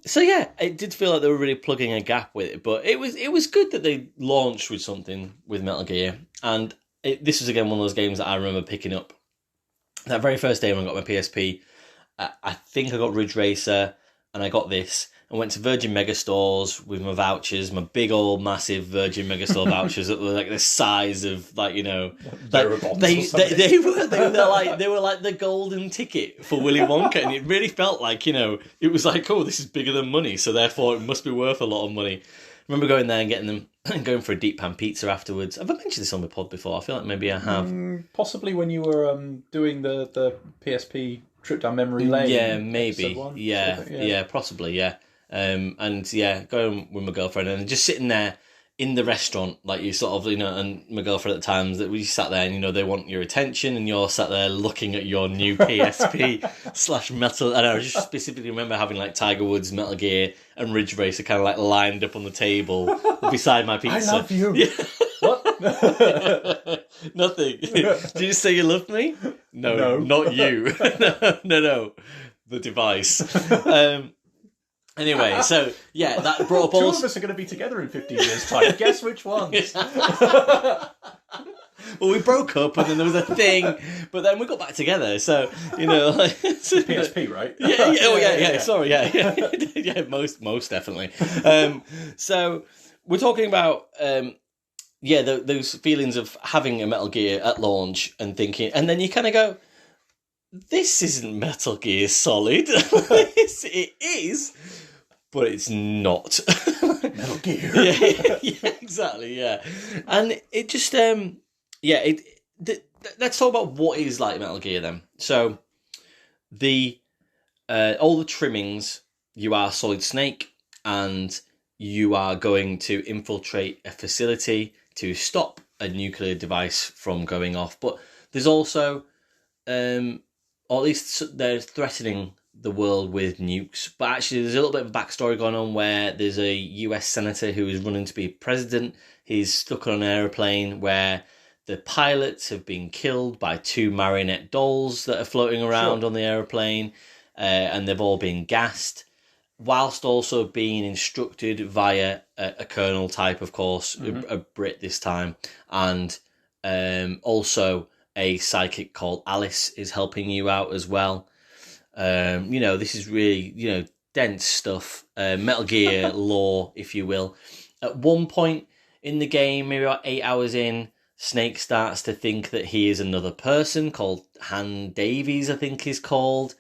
So yeah, it did feel like they were really plugging a gap with it, but it was good that they launched with something with Metal Gear, and this was again one of those games that I remember picking up. That very first day when I got my PSP, I think I got Ridge Racer, and I got this. I went to Virgin Megastores with my vouchers, my big old massive Virgin Megastore vouchers that were like the size of like they were like the golden ticket for Willy Wonka, and it really felt like it was like, oh, this is bigger than money, so therefore it must be worth a lot of money. I remember going there and getting them, going for a deep pan pizza afterwards. Have I mentioned this on the pod before? I feel like maybe I have. Possibly when you were doing the PSP trip down memory lane. Yeah, maybe. Yeah, possibly. Yeah. And yeah, going with my girlfriend and just sitting there in the restaurant, like you sort of, and my girlfriend at the times, that we sat there and, they want your attention, and you're sat there looking at your new PSP / Metal. And I just specifically remember having like Tiger Woods, Metal Gear, and Ridge Racer kind of like lined up on the table beside my pizza. I love you. Yeah. What? Nothing. Did you just say you loved me? No. Not you. No. The device. Anyway, so yeah, that brought up all. 2 of us are going to be together in 15 years' time. Guess which ones? Well, we broke up, and then there was a thing, but then we got back together. So PSP, right? Yeah. Sorry, yeah, most definitely. So we're talking about those feelings of having a Metal Gear at launch and thinking, and then you kind of go, this isn't Metal Gear Solid. It is, but it's not. Metal Gear. Yeah, exactly, yeah. And it just, let's talk about what is like Metal Gear then. So, all the trimmings, you are Solid Snake, and you are going to infiltrate a facility to stop a nuclear device from going off. But there's also, or at least they're threatening the world with nukes. But actually, there's a little bit of a backstory going on where there's a US senator who is running to be president. He's stuck on an aeroplane where the pilots have been killed by 2 marionette dolls that are floating around on the aeroplane, and they've all been gassed. whilst also being instructed via a colonel type, of course, a Brit this time, and also a psychic called Alice is helping you out as well. This is really, dense stuff, Metal Gear lore, if you will. At one point in the game, maybe about 8 hours in, Snake starts to think that he is another person called Han Davies, I think he's called.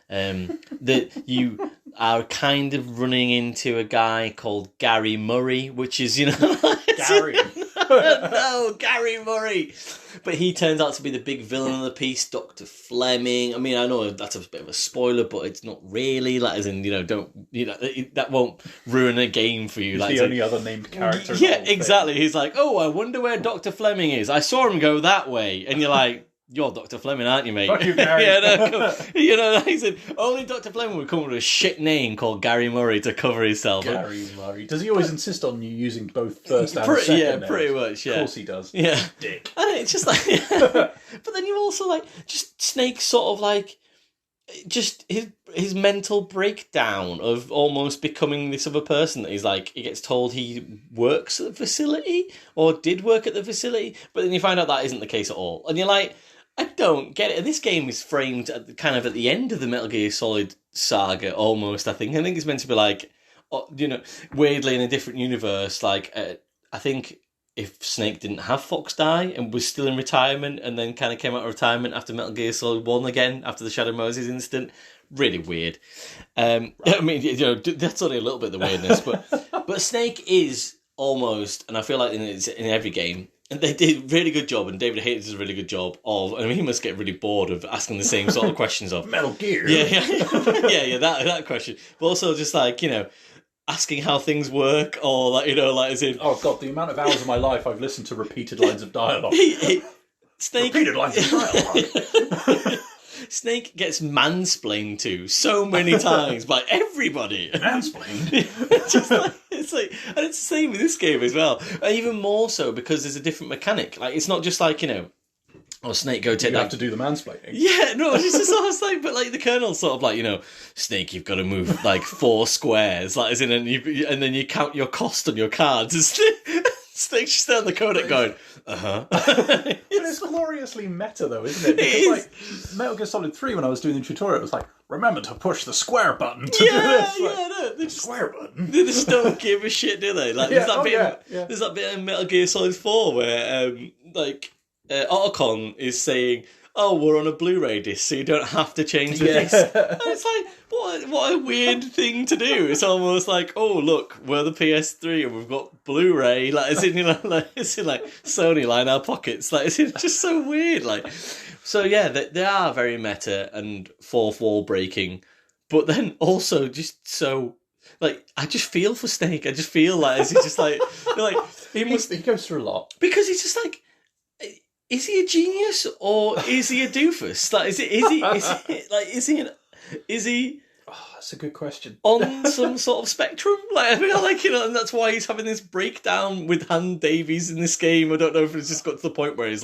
That you are kind of running into a guy called Gary Murray, which is, Gary. No, Gary Murray. But he turns out to be the big villain of the piece, Dr. Fleming. I mean, I know that's a bit of a spoiler, but it's not really. Like, as in, that won't ruin a game for you. He's like, the only other named character. Yeah, exactly. He's like, oh, I wonder where Dr. Fleming is. I saw him go that way. And you're like, you're Dr. Fleming, aren't you, mate? Fuck you, Gary. He said, only Dr. Fleming would come up with a shit name called Gary Murray to cover himself. Gary Murray. Does he always insist on you using both first and second? Yeah, pretty much, yeah. Of course he does. Yeah. Dick. And it's just like... But then you also, just Snake sort of, just his mental breakdown of almost becoming this other person that he's he gets told he works at the facility or did work at the facility, but then you find out that isn't the case at all. And you're like... I don't get it. This game is framed at the end of the Metal Gear Solid saga, almost, I think. I think it's meant to be weirdly in a different universe. I think if Snake didn't have Fox die and was still in retirement and then kind of came out of retirement after Metal Gear Solid 1 again, after the Shadow Moses incident, really weird. Right. I mean, that's only a little bit of the weirdness, but Snake is almost, and I feel like in every game, and they did a really good job, and David Hayter does a really good job of, I mean, he must get really bored of asking the same sort of questions of... Metal Gear? Yeah, that question. But also just asking how things work, or as in... Oh, God, the amount of hours of my life I've listened to repeated lines of dialogue. Snake... Repeated lines of dialogue. Snake gets mansplained to so many times by everybody. Mansplained? And it's the same with this game as well. And even more so because there's a different mechanic. It's not just Snake, go take you that. have to do the mansplaining. Yeah, no, it's just sort of but the Colonel's sort of Snake, you've got to move 4 squares, and then you count your cost on your cards. Snake's just down the codec going, But it's gloriously meta, though, isn't it? Because, Metal Gear Solid 3, when I was doing the tutorial, it was remember to push the square button to do this. The square button. They just don't give a shit, do they? There's that bit in Metal Gear Solid 4 where, Otacon is saying, oh, we're on a Blu-ray disc, so you don't have to change the disc. And it's what a weird thing to do. It's almost oh, look, we're the PS3 and we've got Blu-ray. It's in Sony line our pockets. It's just so weird. So yeah, they are very meta and fourth wall breaking, but then also just so I just feel for Snake. I just feel he's just he goes through a lot because he's just is he a genius or is he a doofus? Is he? Oh, that's a good question. On some sort of spectrum, I feel and that's why he's having this breakdown with Han Davies in this game. I don't know if it's just got to the point where he's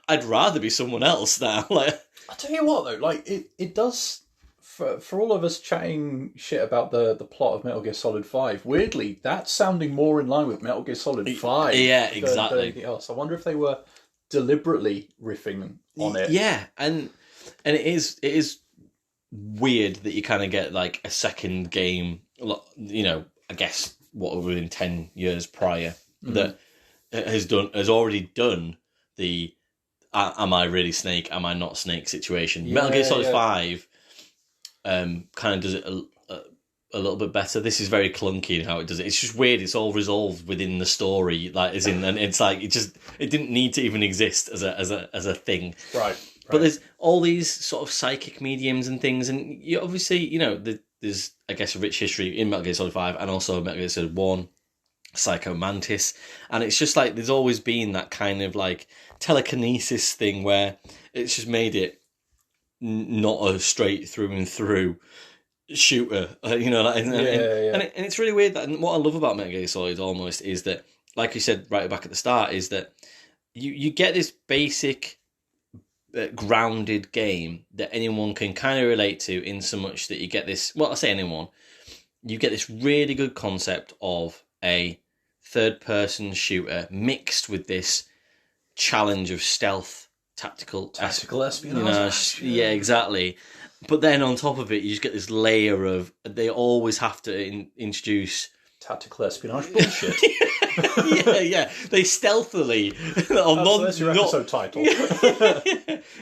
I'd rather be someone else now. I tell you what though, it does. For all of us chatting shit about the plot of Metal Gear Solid 5, weirdly, that's sounding more in line with Metal Gear Solid 5. Yeah, exactly. Than anything else. I wonder if they were deliberately riffing on it. Yeah, and it is weird that you kind of get a second game, I guess within 10 years prior that has already done the am I really Snake, am I not Snake situation. Metal Gear Solid 5 kind of does it a little bit better. This is very clunky in how it does it. It's just weird. It's all resolved within the story, and it's it didn't need to even exist as a thing. Right. But there's all these sort of psychic mediums and things, and you obviously, there's I guess a rich history in Metal Gear Solid 5 and also Metal Gear Solid 1, Psycho Mantis, and it's just there's always been that kind of telekinesis thing where it's just made it not a straight through and through shooter, and it's really weird that, and what I love about Metal Gear Solid almost is that, like you said right back at the start, is that you get this basic grounded game that anyone can kind of relate to, in so much that you get this, well, I say anyone, you get this really good concept of a third-person shooter mixed with this challenge of stealth, tactical espionage. Yeah, exactly. But then on top of it, you just get this layer of they always have to introduce tactical espionage bullshit. yeah. They stealthily, that's your episode title.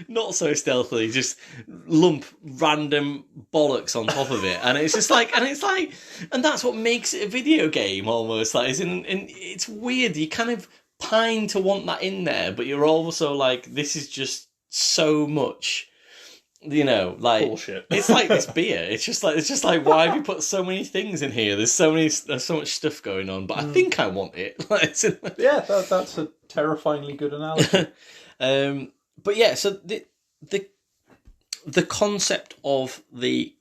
Not so stealthily, just lump random bollocks on top of it, and it's just like, and that's what makes it a video game almost. Like, it's weird. You kind of pine to want that in there, but you're also like, this is just so much. Like bullshit. It's like this beer. It's just like why have you put so many things in here? There's so much stuff going on, but I think I want it. Yeah, that's a terrifyingly good analogy. But yeah, so the concept of the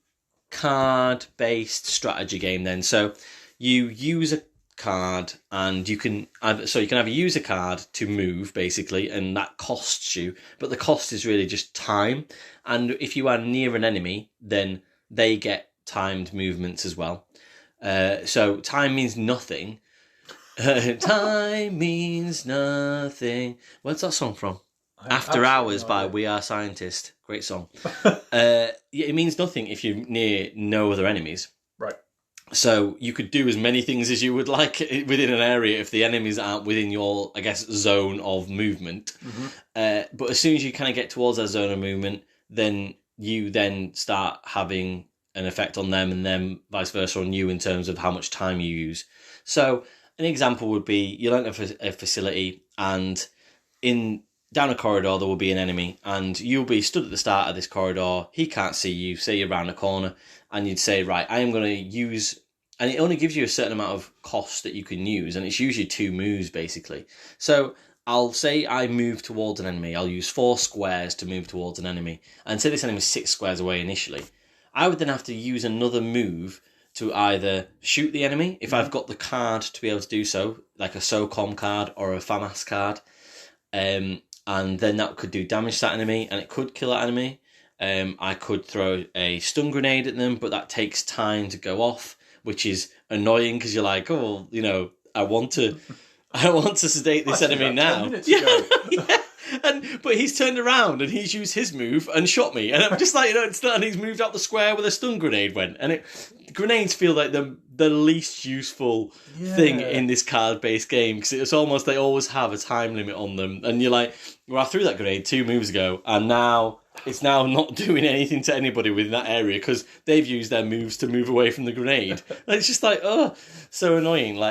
card-based strategy game then. So you use a card and you can either use a card to move basically, and that costs you, but the cost is really just time. And if you are near an enemy, then they get timed movements as well. So time means nothing. Time means nothing. Where's that song from? After Hours by We Are Scientists. Great song. It means nothing if you're near no other enemies. Right. So you could do as many things as you would like within an area if the enemies aren't within your, I guess, zone of movement. Mm-hmm. But as soon as you kind of get towards that zone of movement, then you then start having an effect on them, and then vice versa on you in terms of how much time you use. So an example would be you enter a facility, and down a corridor there will be an enemy, and you'll be stood at the start of this corridor. He can't see you, say you're around a corner, and you'd say, right, I am going to use, and it only gives you a certain amount of cost that you can use, and it's usually 2 moves basically. So I'll say I move towards an enemy. I'll use 4 squares to move towards an enemy, and say this enemy is 6 squares away initially. I would then have to use another move to either shoot the enemy, if I've got the card to be able to do so, like a SOCOM card or a FAMAS card, and then that could do damage to that enemy, and it could kill that enemy. I could throw a stun grenade at them, but that takes time to go off, which is annoying because you're like, oh, I want to sedate this enemy now. Yeah. But he's turned around and he's used his move and shot me, and I'm just like, it's not. And he's moved out the square where the stun grenade went, and grenades feel like the least useful thing in this card-based game, because it's almost they always have a time limit on them, and you're like, well, I threw that grenade 2 moves ago, and now it's now not doing anything to anybody within that area because they've used their moves to move away from the grenade. And it's just like, oh, so annoying.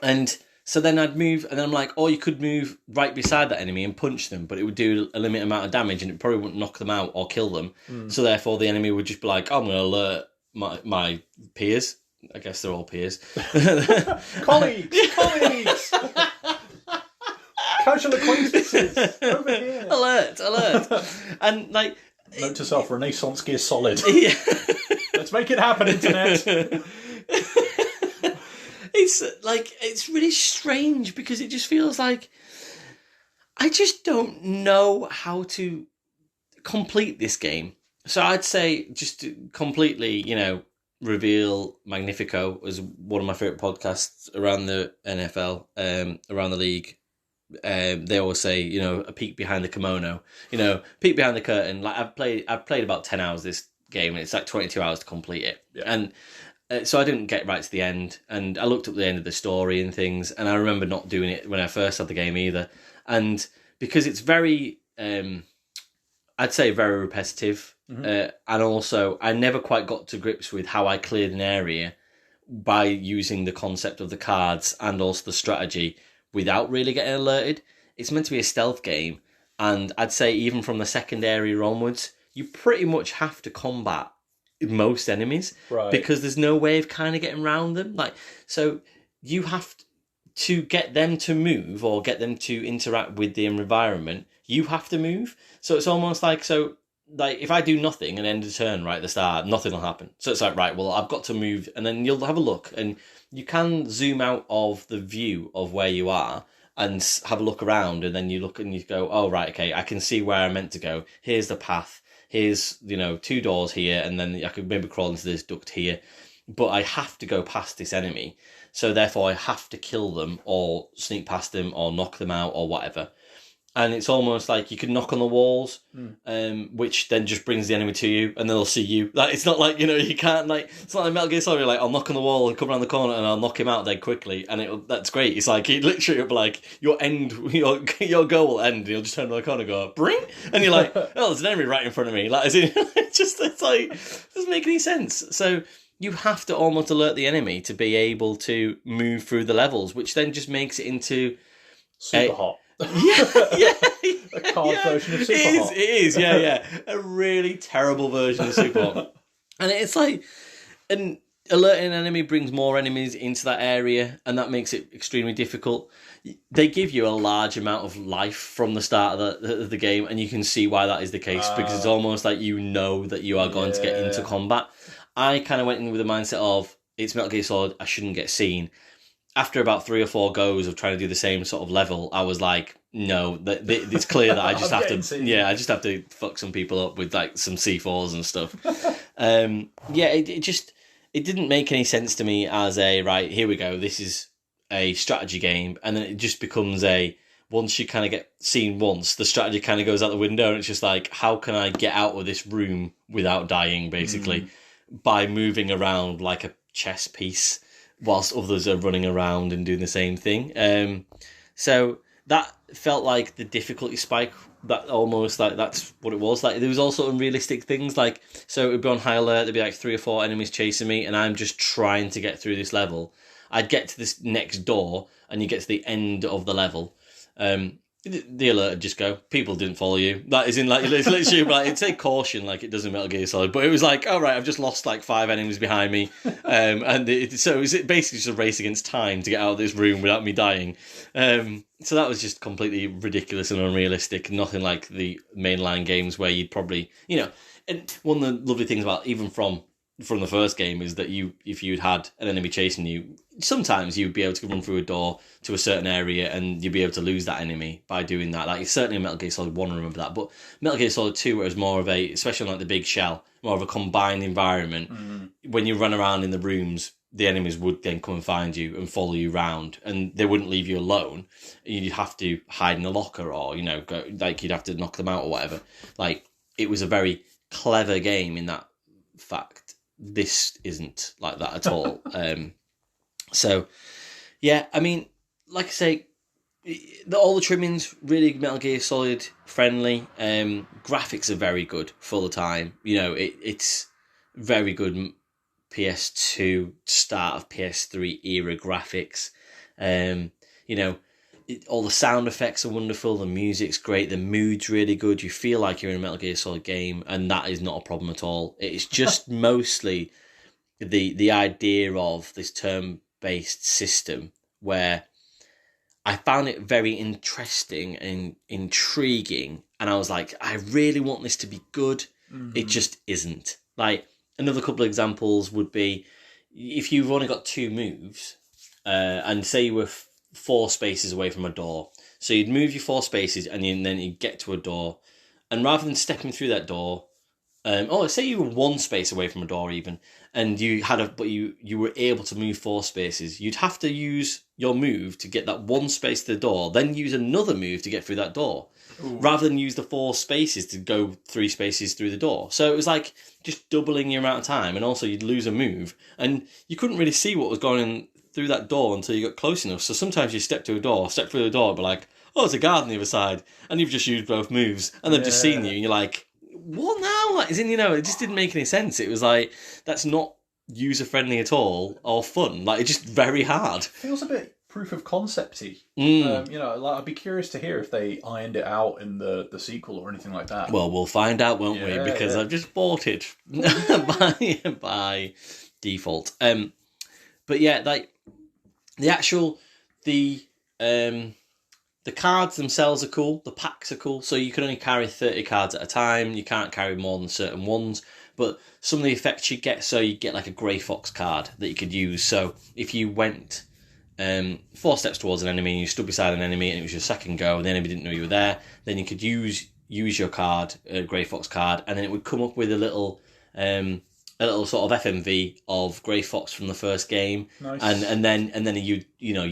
And so then I'd move, and then I'm like, oh, you could move right beside that enemy and punch them, but it would do a limited amount of damage, and it probably wouldn't knock them out or kill them. So therefore, the enemy would just be like, oh, I'm going to alert my peers. I guess they're all peers. Colleagues! Casual acquaintances! Over here! Alert! And like... Note to self, Renaissance gear solid. Yeah. Let's make it happen, Internet! It's really strange because it just feels like I just don't know how to complete this game. So I'd say just to completely, reveal Magnifico as one of my favourite podcasts around the NFL, around the league. They always say, a peek behind the kimono, peek behind the curtain. Like I've played about 10 hours this game, and it's like 22 hours to complete it. Yeah. And so I didn't get right to the end, and I looked up the end of the story and things, and I remember not doing it when I first had the game either. And because it's very, I'd say very repetitive, and also I never quite got to grips with how I cleared an area by using the concept of the cards and also the strategy without really getting alerted. It's meant to be a stealth game, and I'd say even from the second area onwards, you pretty much have to combat most enemies, right? Because there's no way of kind of getting around them. So you have to get them to move or get them to interact with the environment. You have to move. So it's almost like, if I do nothing and end the turn right at the start, nothing will happen. So it's like, right, well, I've got to move, and then you'll have a look, and you can zoom out of the view of where you are and have a look around, and then you look and you go, oh, right, okay, I can see where I'm meant to go. Here's the path. Here's, 2 doors here, and then I could maybe crawl into this duct here. but I have to go past this enemy. So therefore I have to kill them or sneak past them or knock them out or whatever. And it's almost like you can knock on the walls, which then just brings the enemy to you, and they'll see you. Like, it's not like, you can't, like, it's not like Metal Gear Solid, like, I'll knock on the wall and come around the corner and I'll knock him out dead quickly, and that's great. It's like, it literally will be like, your goal will end, and you'll just turn around the corner and go, bring, and you're like, oh, there's an enemy right in front of me. Like, it's like, it doesn't make any sense. So you have to almost alert the enemy to be able to move through the levels, which then just makes it into super hot. Yeah. A card version of Super Hot. It is, yeah. A really terrible version of Super Hot. And it's like, and alerting an enemy brings more enemies into that area, and that makes it extremely difficult. They give you a large amount of life from the start of the game, and you can see why that is the case, because it's almost like you know that you are going to get into combat. I kind of went in with the mindset of, it's Metal Gear Solid, I shouldn't get seen. After about 3 or 4 goes of trying to do the same sort of level, I was like, no, it's clear that I just have to, I just have to fuck some people up with like some C4s and stuff. It didn't make any sense to me as a, right, here we go, this is a strategy game, and then it just becomes once you kind of get seen once, the strategy kind of goes out the window, and it's just like, how can I get out of this room without dying, basically, by moving around like a chess piece, whilst others are running around and doing the same thing. So that felt like the difficulty spike, that almost like that's what it was. Like, there was also unrealistic things, like, so it would be on high alert, there'd be like 3 or 4 enemies chasing me, and I'm just trying to get through this level. I'd get to this next door, and you get to the end of the level. The alert would just go, people didn't follow you. That is in, like, it's literally like, it'd say caution like it does in Metal Gear Solid, but it was like, all right, I've just lost like 5 enemies behind me. So it was basically just a race against time to get out of this room without me dying. So that was just completely ridiculous and unrealistic. Nothing like the mainline games where you'd probably, and one of the lovely things about, even from the first game, is that if you'd had an enemy chasing you, sometimes you'd be able to run through a door to a certain area and you'd be able to lose that enemy by doing that. Like, certainly in Metal Gear Solid 1, I remember that. But Metal Gear Solid 2, where it was more of a, especially on like the big shell, more of a combined environment, when you run around in the rooms, the enemies would then come and find you and follow you round, and they wouldn't leave you alone. You'd have to hide in a locker, or, go, like, you'd have to knock them out or whatever. Like, it was a very clever game in that fact. This isn't like that at all. So, yeah, I mean, like I say, all the trimmings, really Metal Gear Solid friendly. Graphics are very good for the time. It's very good PS2, start of PS3 era graphics. All the sound effects are wonderful, the music's great, the mood's really good, you feel like you're in a Metal Gear Solid game, and that is not a problem at all. It's just mostly the idea of this turn-based system, where I found it very interesting and intriguing, and I was like, I really want this to be good. It just isn't. Like, another couple of examples would be, if you've only got 2 moves, and say you were 4 spaces away from a door. So you'd move your 4 spaces, and then you'd get to a door. And rather than stepping through that door, say you were 1 space away from a door even, and you were able to move 4 spaces, you'd have to use your move to get that 1 space to the door, then use another move to get through that door. Ooh. Rather than use the 4 spaces to go 3 spaces through the door. So it was like just doubling your amount of time, and also you'd lose a move, and you couldn't really see what was going on through that door until you got close enough. So sometimes you step through the door, but like, oh, there's a guard on the other side, and you've just used both moves, and they've just seen you, and you're like, what now? Like, it just didn't make any sense. It was like, that's not user friendly at all, or fun. Like, it's just very hard. Feels a bit proof of concept-y. I'd be curious to hear if they ironed it out in the sequel or anything like that. Well, we'll find out, won't we? Because I've just bought it by default. But yeah, like, the cards themselves are cool. The packs are cool. So you can only carry 30 cards at a time. You can't carry more than certain ones. But some of the effects you get, so you get like a Grey Fox card that you could use. So if you went 4 steps towards an enemy and you stood beside an enemy and it was your second go and the enemy didn't know you were there, then you could use your card, Grey Fox card, and then it would come up with a little a little sort of FMV of Grey Fox from the first game, Nice. and then you know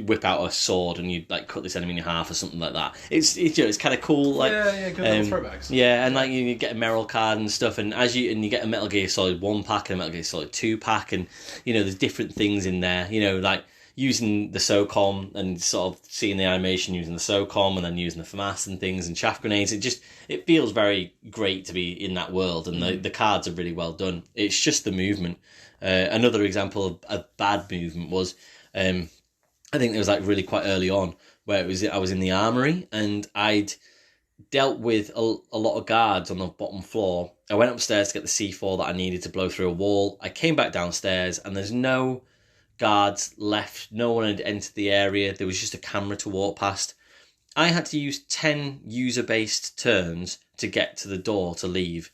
whip out a sword and you like cut this enemy in half or something like that. It's kind of cool. Like good little throwbacks. Yeah, and like you get a Merrill card and stuff, and you get a Metal Gear Solid 1 pack and a Metal Gear Solid 2 pack, and there's different things in there. Like using the SOCOM and sort of seeing the animation using the SOCOM and then using the FAMAS and things and chaff grenades. It feels very great to be in that world, and the cards are really well done. It's just the movement. Another example of bad movement was, I think it was like really quite early on, where I was in the armory and I'd dealt with a lot of guards on the bottom floor. I went upstairs to get the C4 that I needed to blow through a wall. I came back downstairs and there's no guards left. No one had entered the area. There was just a camera to walk past. I had to use 10 user-based turns to get to the door to leave.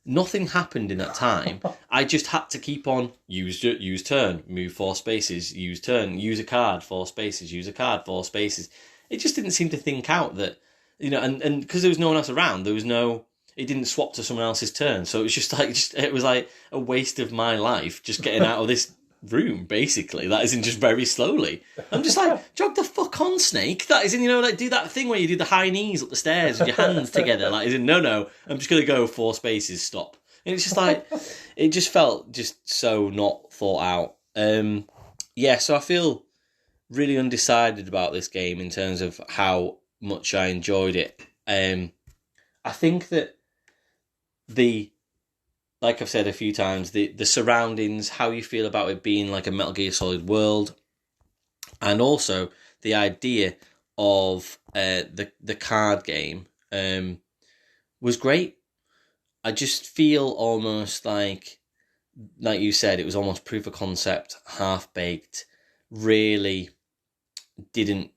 Nothing happened in that time. I just had to keep on use turn, move 4 spaces, use turn, use a card, 4 spaces, use a card, 4 spaces. It just didn't seem to think out that, and because there was no one else around, it didn't swap to someone else's turn. So it was it was like a waste of my life just getting out of this room, basically. That is in just very slowly. I'm just like, jog the fuck on, Snake. That is in, like do that thing where you do the high knees up the stairs with your hands together. Like, no, I'm just going to go 4 spaces, stop. And it's just like, it just felt just so not thought out. So I feel really undecided about this game in terms of how much I enjoyed it. I think that like I've said a few times, the surroundings, how you feel about it being like a Metal Gear Solid world, and also the idea of the card game was great. I just feel almost like you said, it was almost proof of concept, half-baked, really didn't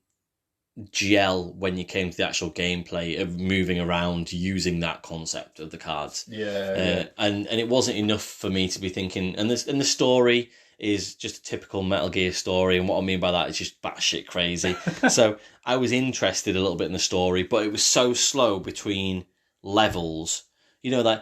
gel when you came to the actual gameplay of moving around using that concept of the cards. And it wasn't enough for me to be thinking, and the story is just a typical Metal Gear story, and what I mean by that is just batshit crazy. So I was interested a little bit in the story, but it was so slow between levels. I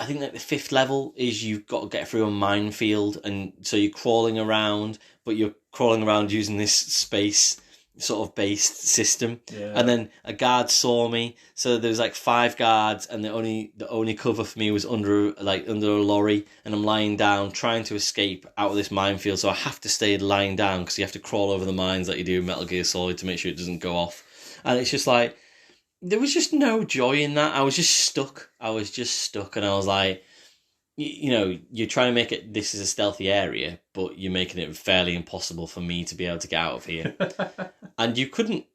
think that the 5th level is you've got to get through a minefield, and so you're crawling around, but you're crawling around using this space sort of based system. And then a guard saw me, so there was like 5 guards, and the only cover for me was under a lorry, and I'm lying down trying to escape out of this minefield, so I have to stay lying down because you have to crawl over the mines like you do in Metal Gear Solid to make sure it doesn't go off. And it's just like, there was just no joy in that. I was just stuck, and I was like, you're trying to make it, this is a stealthy area, but you're making it fairly impossible for me to be able to get out of here. And you couldn't,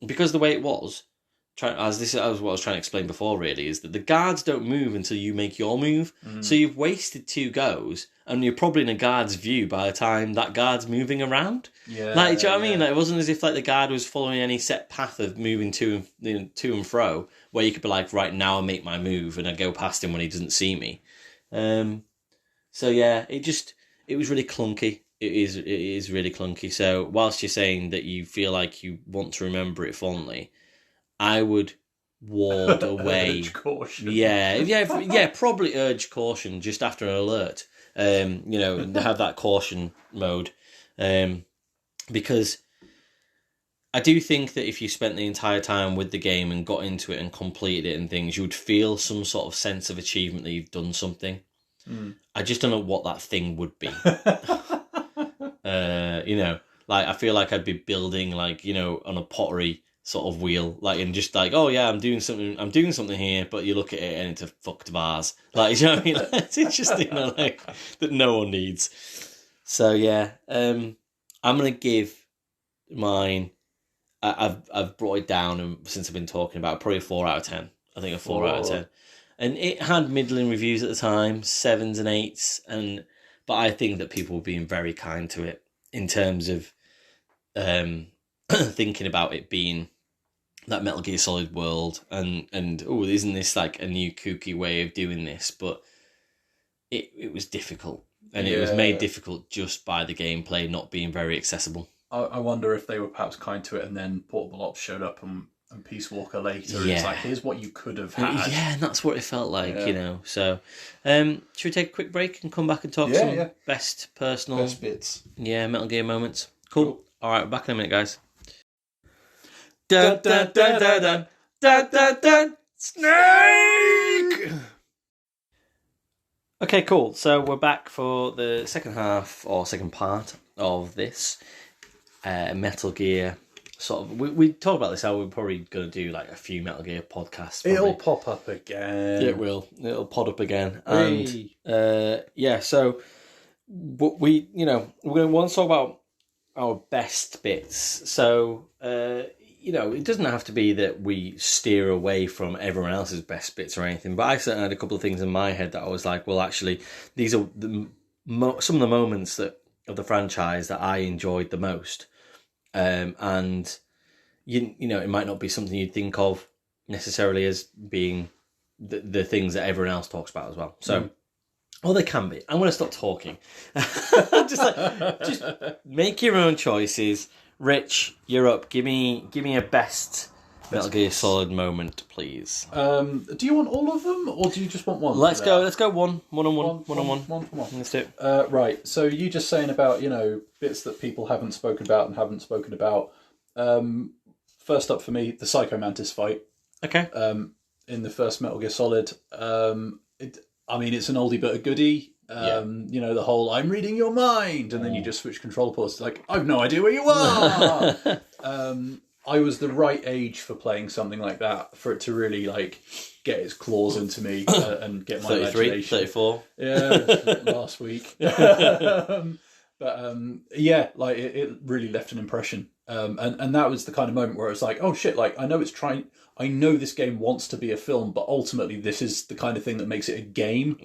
because the way it was, as what I was trying to explain before, really, is that the guards don't move until you make your move. So you've wasted 2 goes, and you're probably in a guard's view by the time that guard's moving around. Do you know what I mean? Like, it wasn't as if like the guard was following any set path of moving to and fro, where you could be like, right, now I make my move, and I go past him when he doesn't see me. So yeah, it was really clunky. It is really clunky. So whilst you're saying that you feel like you want to remember it fondly, I would ward away. Urge caution. Yeah, probably urge caution just after an alert. Have that caution mode. Because I do think that if you spent the entire time with the game and got into it and completed it and things, you would feel some sort of sense of achievement that you've done something. I just don't know what that thing would be. Like I feel like I'd be building on a pottery sort of wheel, and just like, oh yeah, I'm doing something here, but you look at it and it's a fucked vase. You know what I mean? It's just that no one needs. So yeah, I'm gonna give mine. I've brought it down, and since I've been talking about it, probably a 4 out of 10. I think a 4 out of 10. And it had middling reviews at the time, 7s and 8s, but I think that people were being very kind to it in terms of thinking about it being that Metal Gear Solid world, and isn't this like a new kooky way of doing this? But it was difficult, and it was made difficult just by the gameplay not being very accessible. I wonder if they were perhaps kind to it, and then Portable Ops showed up and and Peace Walker later. Yeah. It's like, here's what you could have had. Yeah, and that's what it felt like, you know. So, should we take a quick break and come back and talk some best personal... Best bits. Yeah, Metal Gear moments. Cool. All right, we're back in a minute, guys. Dun, dun, dun, dun, dun, dun, dun, dun. Snake! Okay, cool. So we're back for the second half, or second part of this Metal Gear sort of... We talked about this, how we're probably going to do like a few Metal Gear podcasts. Probably. It'll pop up again. It will. It'll pod up again. And yeah, so we, you know, we're going to want to talk about our best bits. So, you know, it doesn't have to be that we steer away from everyone else's best bits or anything, but I certainly had a couple of things in my head that I was like, well, actually, these are some of the moments of the franchise that I enjoyed the most. And, you know, it might not be something you'd think of necessarily as being the things that everyone else talks about as well. So, well, they can be. I'm going to stop talking. just make your own choices. Rich, you're up. Give me a best Metal Gear Solid moment, please. Do you want all of them, or do you just want one? Let's go one on one. Let's do it. Right. So you just saying about, you know, bits that people haven't spoken about and haven't spoken about. First up for me, the Psycho Mantis fight. Okay. In the first Metal Gear Solid. I mean, it's an oldie but a goodie. You know, the whole I'm reading your mind, and then you just switch control ports. It's like, I've no idea where you are. I was the right age for playing something like that, for it to really like get its claws into me and get my 33, imagination. 34. Yeah, last week. But yeah, like it really left an impression. And that was the kind of moment where it's like, oh shit, like I know this game wants to be a film, but ultimately this is the kind of thing that makes it a game,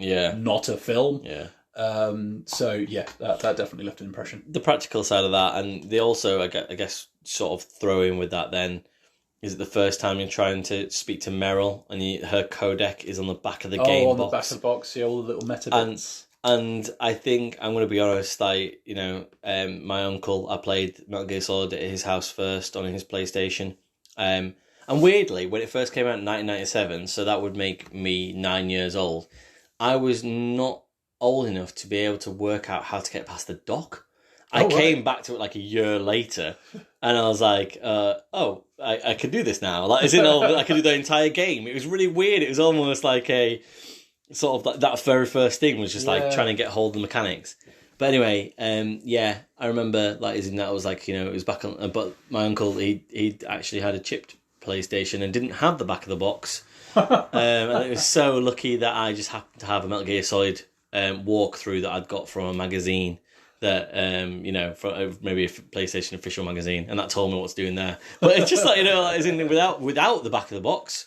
not a film. Yeah. So yeah, that definitely left an impression. The practical side of that, and they also, I guess, sort of throw in with that then, is it the first time you're trying to speak to Meryl, and her codec is on the back of the game box. On the back of the box, yeah, all the little meta bits. And I think, I'm going to be honest, like, you know, my uncle, I played Metal Gear Solid at his house first on his PlayStation. And weirdly, when it first came out in 1997, so that would make me 9 years old, I was not old enough to be able to work out how to get past the dock. I came back to it like a year later, and I was like, I can do this now. Like, I can do the entire game. It was really weird. It was almost like a sort of that very first thing was just like trying to get hold of the mechanics. But anyway, yeah, I remember like as in that was like, you know, it was back on. But my uncle, he actually had a chipped PlayStation and didn't have the back of the box, and it was so lucky that I just happened to have a Metal Gear Solid walkthrough that I'd got from a magazine. That you know, from maybe a PlayStation official magazine, and that told me what's doing there. But it's just like, you know, like, as in without the back of the box.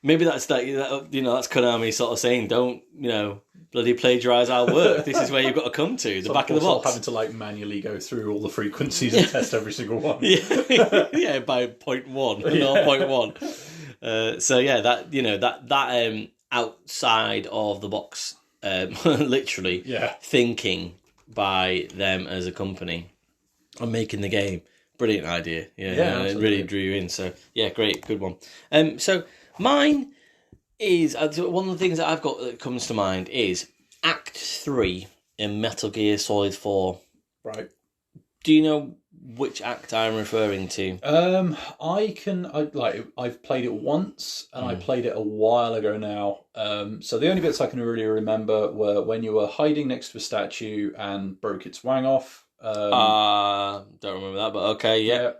Maybe that's like, you know, that's Konami sort of saying, don't, you know, bloody plagiarise our work. This is where you've got to come to, the back of the box. Having to like manually go through all the frequencies and test every single one. Yeah, by 0.1 or 0.1. So yeah, that, you know, that outside of the box, literally thinking by them as a company and making the game. Brilliant idea. Yeah, it really drew you in. So yeah, great, good one. So mine is, one of the things that I've got that comes to mind is Act 3 in Metal Gear Solid 4. Right. Do you know which act I'm referring to? I've played it once, and I played it a while ago now. So the only bits I can really remember were when you were hiding next to a statue and broke its wang off. Don't remember that, but okay, yeah.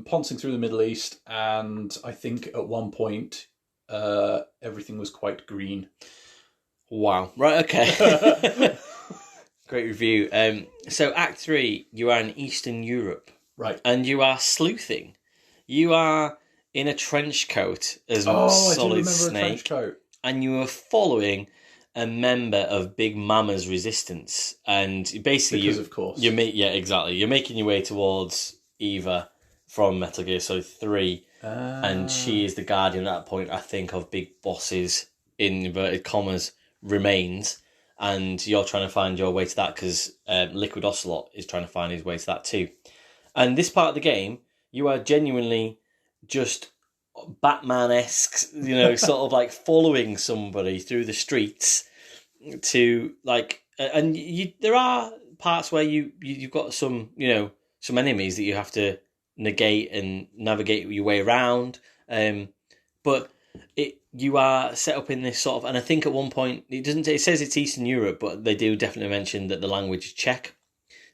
Poncing through the Middle East, and I think at one point everything was quite green. Wow. Right, okay. Great review. So Act 3, you are in Eastern Europe. Right. And you are sleuthing. You are in a trench coat as Solid I do remember Snake. a trench coat. And you are following a member of Big Mama's resistance. And basically because of course. Exactly. You're making your way towards Eva from Metal Gear Solid 3. And she is the guardian at that point, I think, of Big Boss's, in inverted commas, remains. And you're trying to find your way to that because Liquid Ocelot is trying to find his way to that too. And this part of the game, you are genuinely just Batman-esque, you know, sort of like following somebody through the streets to like, and there are parts where you've got some, you know, some enemies that you have to negate and navigate your way around, but you are set up in this sort of, and I think at one point it says it's Eastern Europe, but they do definitely mention that the language is Czech.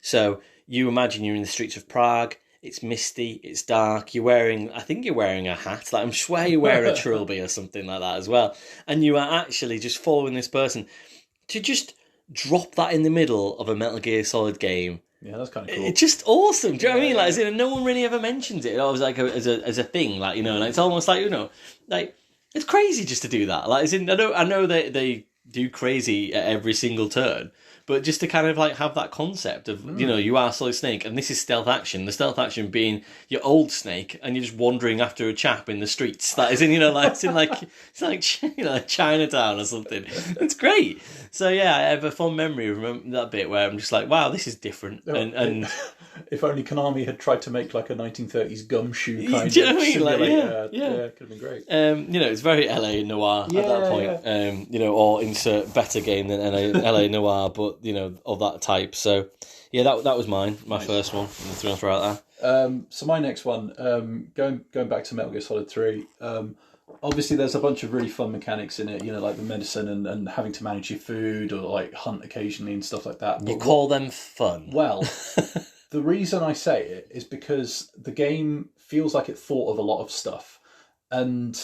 So you imagine you're in the streets of Prague. It's misty, it's dark, I think you're wearing a hat, like I'm sure you wear a trilby or something like that as well, and you are actually just following this person. To just drop that in the middle of a Metal Gear Solid game, yeah, that's kind of cool. It's just awesome. Do you know what I mean? Like, as in, no one really ever mentions it. It was like as a thing, like, you know, like, it's almost like, you know, like, it's crazy just to do that. Like, as in, I know they do crazy at every single turn, but just to kind of like have that concept of, you know, you are Solid Snake and this is stealth action. The stealth action being your old Snake and you're just wandering after a chap in the streets. That is in, you know, like it's like you know, like Chinatown or something. It's great. So yeah, I have a fond memory of that bit where I'm just like, wow, this is different. And if only Konami had tried to make like a 1930s gumshoe kind of simulator. Like, yeah, it could have been great. You know, it's very LA Noir at that point. Yeah. You know, or insert better game than LA Noir, but you know, of that type. So yeah, that was my first one. I'm throw out there. So my next one, going back to Metal Gear Solid 3. Obviously, there's a bunch of really fun mechanics in it, you know, like the medicine and having to manage your food or like hunt occasionally and stuff like that. But you call them fun? Well, the reason I say it is because the game feels like it thought of a lot of stuff. And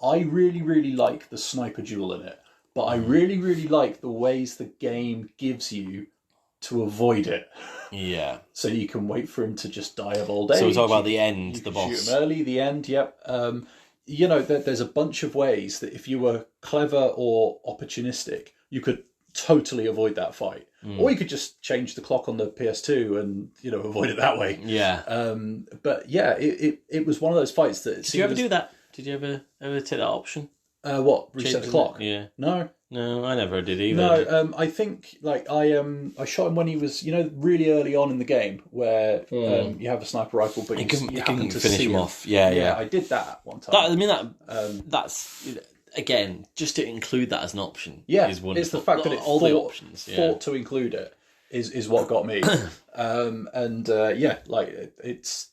I really, really like the sniper duel in it. But I really, really like the ways the game gives you to avoid it. Yeah. So you can wait for him to just die of old age. So we're talking about the end, the boss. Shoot him early, the end, yep. You know, there's a bunch of ways that if you were clever or opportunistic, you could totally avoid that fight. Or you could just change the clock on the PS2 and, you know, avoid it that way. Yeah. But yeah, it was one of those fights that... Did you ever do that? Did you ever take that option? What? Reset the clock? Yeah. No. No, I never did either. No, I think like I shot him when he was, you know, really early on in the game where you have a sniper rifle, but you happen to finish see him off. Yeah. I did that one time. That's again just to include that as an option. Yeah, is wonderful. It's the fact that it all the options thought to include it is what got me. Like it's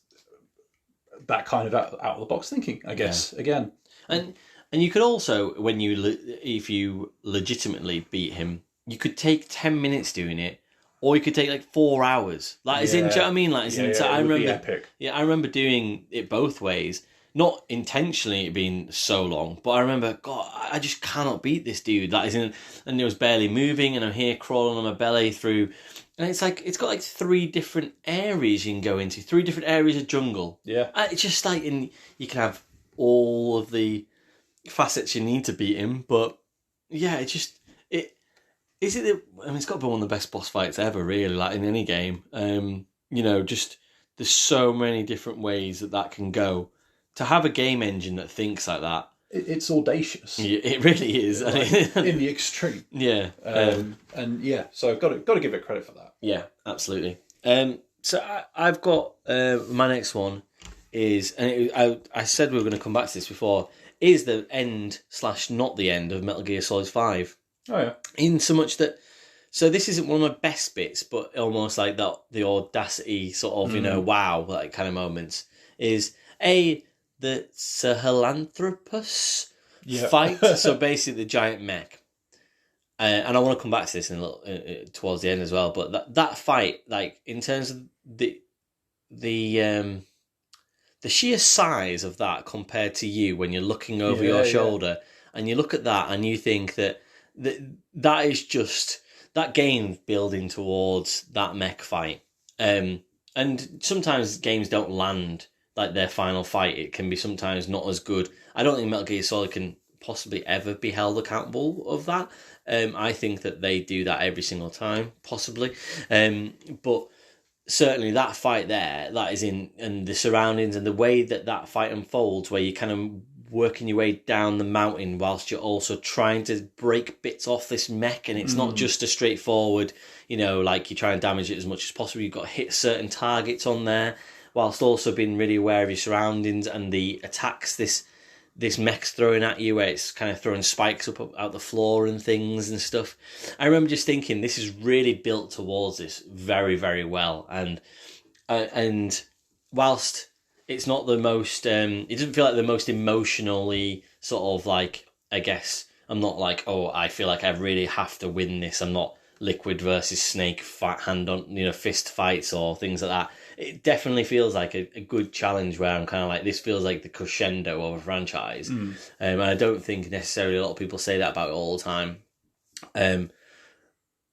that kind of out of the box thinking, I guess. Again, and you could also, if you legitimately beat him, you could take 10 minutes doing it, or you could take like 4 hours. Like, do you know what I mean? Like, so I remember, epic. Yeah, I remember doing it both ways. Not intentionally being so long, but I remember, God, I just cannot beat this dude. Like, and it was barely moving, and I'm here crawling on my belly through. And it's like, it's got like 3 different areas you can go into, 3 different areas of jungle. Yeah. It's just like, and you can have all of the facets you need to beat him, but yeah, it's got to be one of the best boss fights ever, really, like in any game. You know, just there's so many different ways that can go. To have a game engine that thinks like that, it's audacious. Yeah, it really is, like, in the extreme. Yeah, and yeah, so got to give it credit for that. Yeah, absolutely. So I've got my next one is, and I said we were going to come back to this before. Is the end / not the end of Metal Gear Solid 5. Oh, yeah. In so much that... So this isn't one of my best bits, but almost like that the audacity sort of, you know, wow, like kind of moments, is the Sahelanthropus fight. So basically the giant mech. And I want to come back to this in a little, towards the end as well, but that fight, like, in terms of the sheer size of that compared to you when you're looking over your shoulder and you look at that and you think that is just that game building towards that mech fight. And sometimes games don't land like their final fight. It can be sometimes not as good. I don't think Metal Gear Solid can possibly ever be held accountable of that. I think that they do that every single time, possibly. But certainly that fight there, that is and the surroundings and the way that fight unfolds, where you're kind of working your way down the mountain whilst you're also trying to break bits off this mech, and it's not just a straightforward, you know, like you try and damage it as much as possible. You've got to hit certain targets on there, whilst also being really aware of your surroundings and the attacks this mech's throwing at you, where it's kind of throwing spikes up out the floor and things and stuff. I remember just thinking, this is really built towards this very, very well. And whilst it's not the most, it doesn't feel like the most emotionally sort of like, I guess, I'm not like, oh, I feel like I really have to win this. I'm not Liquid versus Snake fist fights or things like that. It definitely feels like a good challenge where I'm kind of like, this feels like the crescendo of a franchise. And I don't think necessarily a lot of people say that about it all the time. And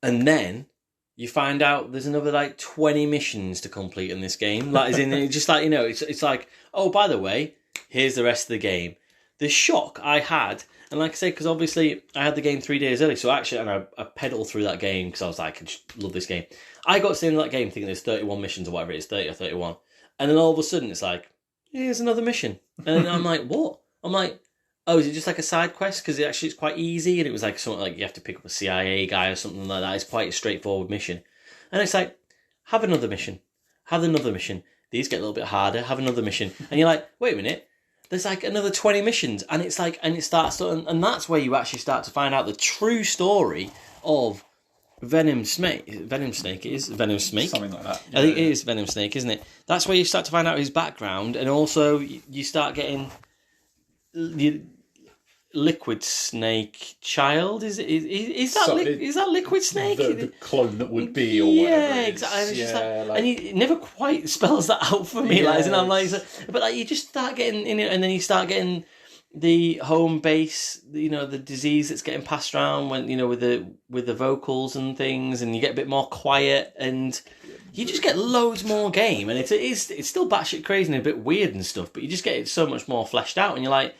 then you find out there's another like 20 missions to complete in this game. Like, as in, it's just like, it's like, oh, by the way, here's the rest of the game. The shock I had, and like I say, because obviously I had the game 3 days early, so actually, and I pedaled through that game because I was like, I just love this game. I got to the end of that game thinking there's 31 missions or whatever it is, 30 or 31. And then all of a sudden it's like, here's another mission. And then I'm like, what? I'm like, oh, is it just like a side quest? Because it's quite easy, and it was like something like you have to pick up a CIA guy or something like that. It's quite a straightforward mission. And it's like, have another mission. Have another mission. These get a little bit harder. Have another mission. And you're like, wait a minute. There's like another 20 missions, and it's like, and it starts to, and that's where you actually start to find out the true story of Venom Snake. Venom Snake is Venom Snake, something like that. I think it is Venom Snake, isn't it? That's where you start to find out his background, and also you start getting the Liquid Snake child. Is that Liquid Snake? The clone that would be, or whatever. Yeah, exactly. And he never quite spells that out for me. Like, and I'm like, but like, you just start getting in it, and then you start getting the home base. The disease that's getting passed around when with the vocals and things, and you get a bit more quiet, and you just get loads more game, and it's still batshit crazy and a bit weird and stuff, but you just get it so much more fleshed out, and you're like,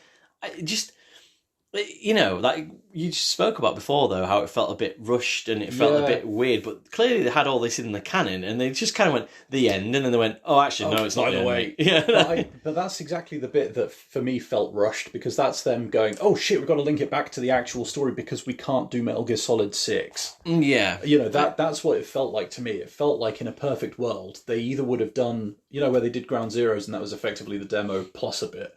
like you just spoke about before, though, how it felt a bit rushed and it felt a bit weird, but clearly they had all this in the canon, and they just kind of went, the end, and then they went, oh, actually, no, it's not the way. Yeah. But that's exactly the bit that, for me, felt rushed, because that's them going, oh, shit, we've got to link it back to the actual story because we can't do Metal Gear Solid 6. Yeah. That's what it felt like to me. It felt like in a perfect world, they either would have done, where they did Ground Zeroes, and that was effectively the demo plus a bit.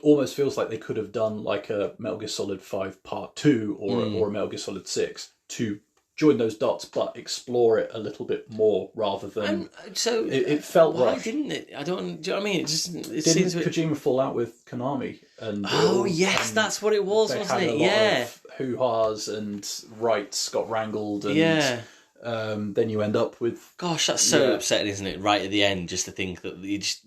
Almost feels like they could have done like a Metal Gear Solid 5 Part 2 or a Metal Gear Solid 6 to join those dots, but explore it a little bit more rather than. So it felt why rushed. didn't it? I don't. Do you know what I mean? Didn't seems Kojima fall out with Konami? And that's what it was, wasn't it? Yeah. Hoo-has and rights got wrangled, and then you end up with. Gosh, that's so upsetting, isn't it? Right at the end, just to think that you just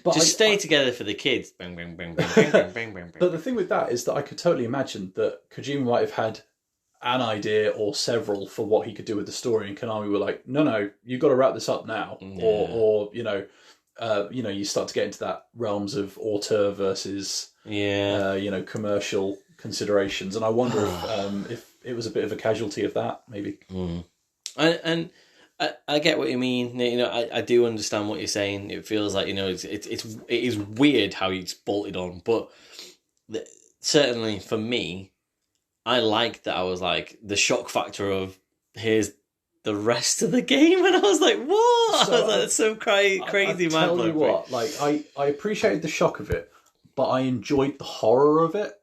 But stay together for the kids. Bang, bang, bang, bang, bang, bang, bang, bang. But the thing with that is that I could totally imagine that Kojima might have had an idea or several for what he could do with the story, and Konami were like, no, you've got to wrap this up now. Yeah. Or you start to get into that realms of auteur versus commercial considerations, and I wonder if it was a bit of a casualty of that, maybe. And I get what you mean. I do understand what you're saying. It feels like it is weird how it's bolted on, but certainly for me, I liked that. I was like the shock factor of here's the rest of the game, and I was like, what? So, that's so crazy. I tell you what, like I appreciated the shock of it, but I enjoyed the horror of it,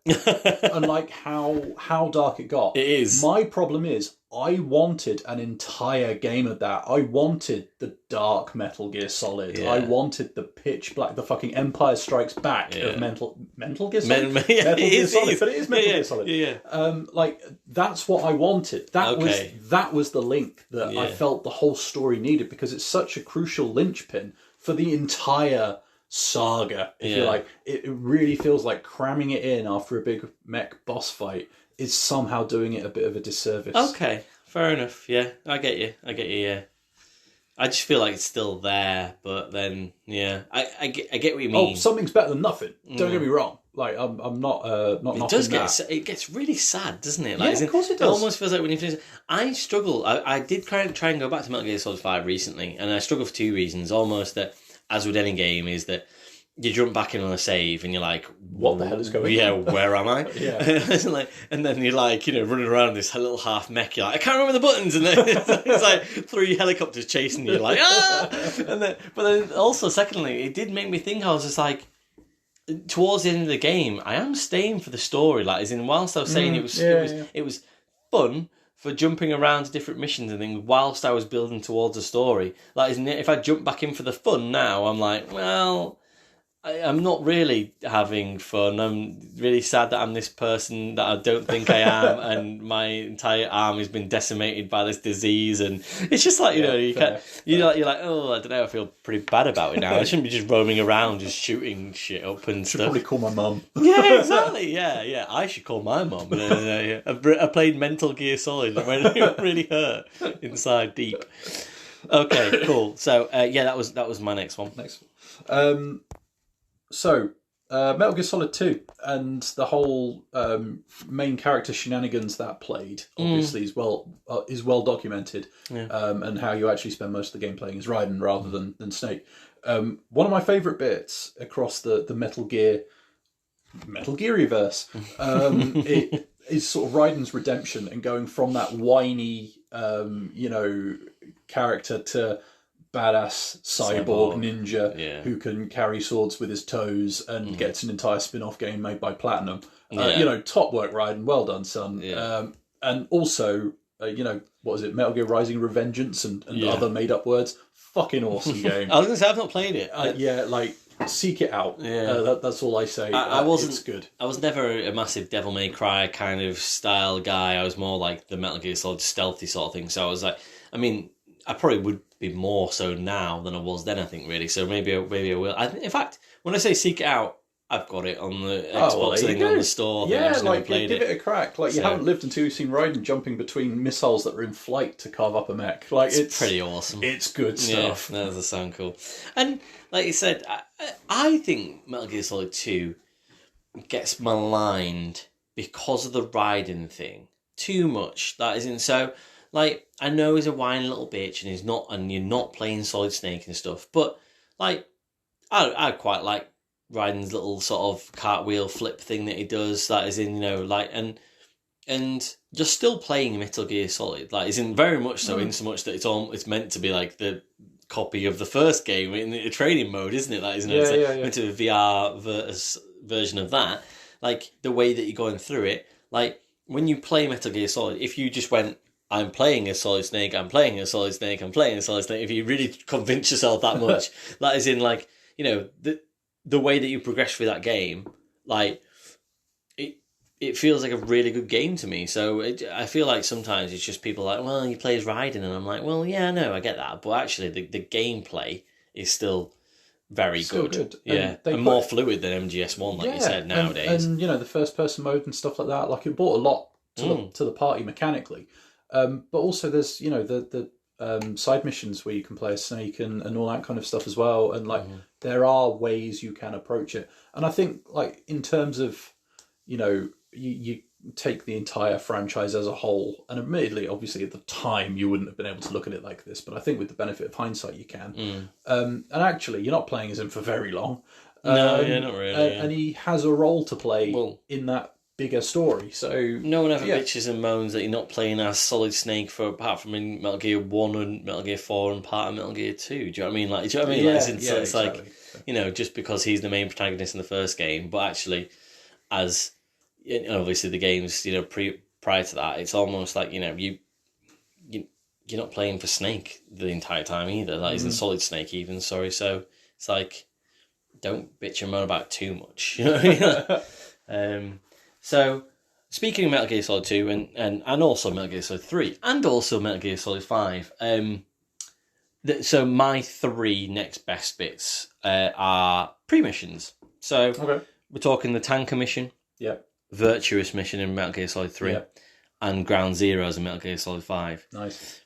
and like how dark it got. It is. My problem is I wanted an entire game of that. I wanted the dark Metal Gear Solid. Yeah. I wanted the pitch black, the fucking Empire Strikes Back of Metal Gear Solid. Metal Gear Solid, but it is Metal Gear Solid. Yeah. Like that's what I wanted. That was the link that I felt the whole story needed, because it's such a crucial linchpin for the entire saga, if you like. It really feels like cramming it in after a big mech boss fight is somehow doing it a bit of a disservice. Okay, fair enough. Yeah, I get you. Yeah, I just feel like it's still there, but then I get what you mean. Oh, something's better than nothing. Don't get me wrong. Like I'm not It does it gets really sad, doesn't it? Like, of course it does. It almost feels like when you finish. I struggle. I did try and go back to Metal Gear Solid 5 recently, and I struggle for two reasons. Almost that, as with any game, is that you jump back in on a save and you're like, what the hell is going on? Yeah, where am I? Yeah. And then you're like, running around this little half mech. You're like, I can't remember the buttons. And then it's like 3 helicopters chasing you. You're like, ah! But then also, secondly, it did make me think. I was just like, towards the end of the game, I am staying for the story. Like, as in, whilst I was saying it was fun for jumping around to different missions and things whilst I was building towards a story. Like, isn't it? If I jump back in for the fun now, I'm like, well, I'm not really having fun. I'm really sad that I'm this person that I don't think I am, and my entire arm has been decimated by this disease. And it's just like, you're like, oh, I don't know, I feel pretty bad about it now. I shouldn't be just roaming around, just shooting shit up and Should stuff. probably call my mum. Yeah, exactly. Yeah. I should call my mum. I played Metal Gear Solid and it really hurt inside deep. Okay, cool. So that was my next one. So, Metal Gear Solid 2 and the whole main character shenanigans that played obviously is well documented, and how you actually spend most of the game playing as Raiden rather than Snake. One of my favourite bits across the Metal Gear reverse, it is sort of Raiden's redemption and going from that whiny, character to badass cyborg ninja who can carry swords with his toes and gets an entire spin-off game made by Platinum. Top work, Raiden. Well done, son. And also, what is it? Metal Gear Rising Revengeance and other made-up words. Fucking awesome game. I was going to say, I've not played it. Seek it out. That's all I say. It's good. I was never a massive Devil May Cry kind of style guy. I was more like the Metal Gear Solid stealthy sort of thing. So I was like, I probably would be more so now than I was then, I think, really. So maybe I will. In fact, when I say seek it out, I've got it on the Xbox thing on the store. Yeah, give it a crack. You haven't lived until you've seen Raiden jumping between missiles that are in flight to carve up a mech. It's pretty awesome. It's good stuff. Yeah, that does sound cool. And like you said, I think Metal Gear Solid 2 gets maligned because of the Raiden thing too much. That isn't so. Like, I know he's a whiny little bitch and you're not playing Solid Snake and stuff, but like, I quite like Raiden's little sort of cartwheel flip thing that he does. That is in, and you're still playing Metal Gear Solid. Like, isn't very much so in so much that it's meant to be like the copy of the first game in the training mode, isn't it? Like, isn't it? Meant to be a VR version of that. Like, the way that you're going through it. Like, when you play Metal Gear Solid, if you just went, I'm playing a Solid Snake, I'm playing a Solid Snake, I'm playing a Solid Snake. If you really convince yourself that much, that is in like, the way that you progress through that game, like, it feels like a really good game to me. So I feel like sometimes it's just people like, well, he plays Raiden, and I'm like, well, yeah, no, I get that. But actually, the gameplay is still very good. Yeah, and more fluid than MGS1, like you said, nowadays. And the first-person mode and stuff like that, like, it brought a lot to the party mechanically. But also there's, the side missions where you can play a Snake and all that kind of stuff as well. And like, there are ways you can approach it. And I think, like, in terms of, you take the entire franchise as a whole, and admittedly, obviously at the time you wouldn't have been able to look at it like this, but I think with the benefit of hindsight you can. And actually, you're not playing as him for very long. Not really. And he has a role to play in that bigger story. So no one ever bitches and moans that you're not playing as Solid Snake apart from in Metal Gear 1 and Metal Gear 4 and part of Metal Gear 2. Do you know what I mean? Like, it's like, just because he's the main protagonist in the first game, but actually, as obviously the games, prior to that, it's almost like, you're not playing for Snake the entire time either. Like, he's in Solid Snake even, sorry. So it's like, don't bitch and moan about too much. You know what I mean? So, speaking of Metal Gear Solid 2 and also Metal Gear Solid 3 and also Metal Gear Solid 5, so my 3 next best bits are pre-missions. So, we're talking the Tanker mission, Virtuous mission in Metal Gear Solid 3, and Ground Zeroes in Metal Gear Solid 5. Nice.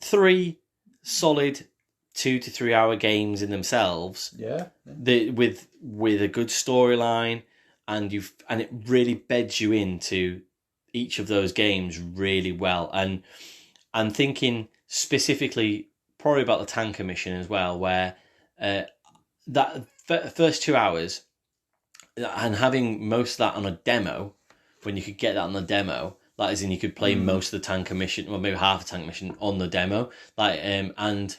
3 solid 2 to 3 hour games in themselves. With a good storyline. And it really beds you into each of those games really well. And I'm thinking specifically probably about the Tanker mission as well, where that first 2 hours, and having most of that on a demo, when you could get that on the demo, that is, in you could play most of the tanker mission, or maybe half a tank mission on the demo, like and.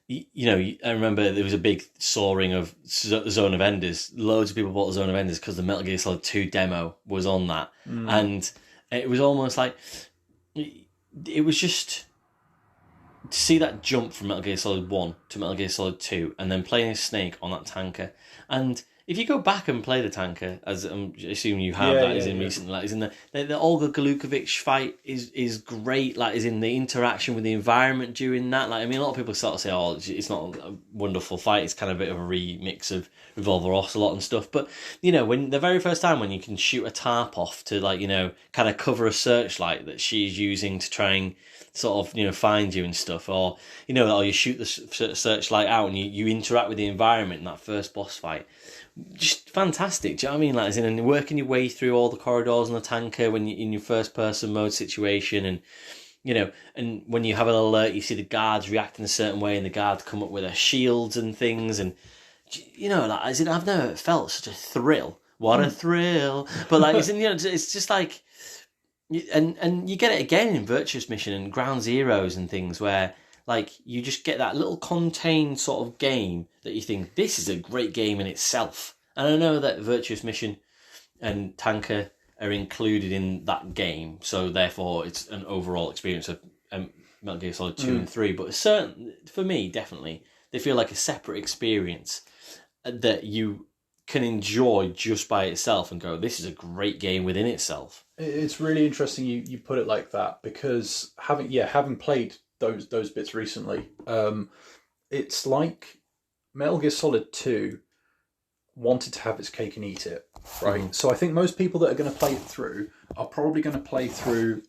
You know, I remember there was a big soaring of Zone of Enders. Loads of people bought the Zone of Enders because the Metal Gear Solid 2 demo was on that. And it was almost like... It was just... To see that jump from Metal Gear Solid 1 to Metal Gear Solid 2, and then playing as Snake on that tanker. And if you go back and play the tanker, as I'm assuming you have, recently, like, is in the Olga Galukovich fight is great. Like, is in the interaction with the environment during that. Like, I mean, a lot of people sort of say, "Oh, it's not a wonderful fight. It's kind of a bit of a remix of Revolver Ocelot and stuff." But you know, when the very first time when you can shoot a tarp off to, like, you know, kind of cover a searchlight that she's using to try and sort of, you know, find you and stuff, or, you know, or you shoot the searchlight out and you interact with the environment in that first boss fight. Just fantastic. Do you know what I mean? Like, as in, and working your way through all the corridors on the tanker when you're in your first person mode situation, and you know, and when you have an alert, you see the guards react in a certain way, and the guards come up with their shields and things, and you know, like, as in, I've never felt such a thrill. What a thrill! But like, as in, you know, it's just like, and you get it again in Virtuous Mission and Ground Zeroes and things where, like, you just get that little contained sort of game that you think, this is a great game in itself. And I know that Virtuous Mission and Tanker are included in that game, so therefore it's an overall experience of Metal Gear Solid 2 and 3. But certain, for me, definitely, they feel like a separate experience that you can enjoy just by itself and go, this is a great game within itself. It's really interesting you put it like that, because having played those bits recently, it's like Metal Gear Solid 2 wanted to have its cake and eat it, right? So I think most people that are going to play it through are probably going to play through,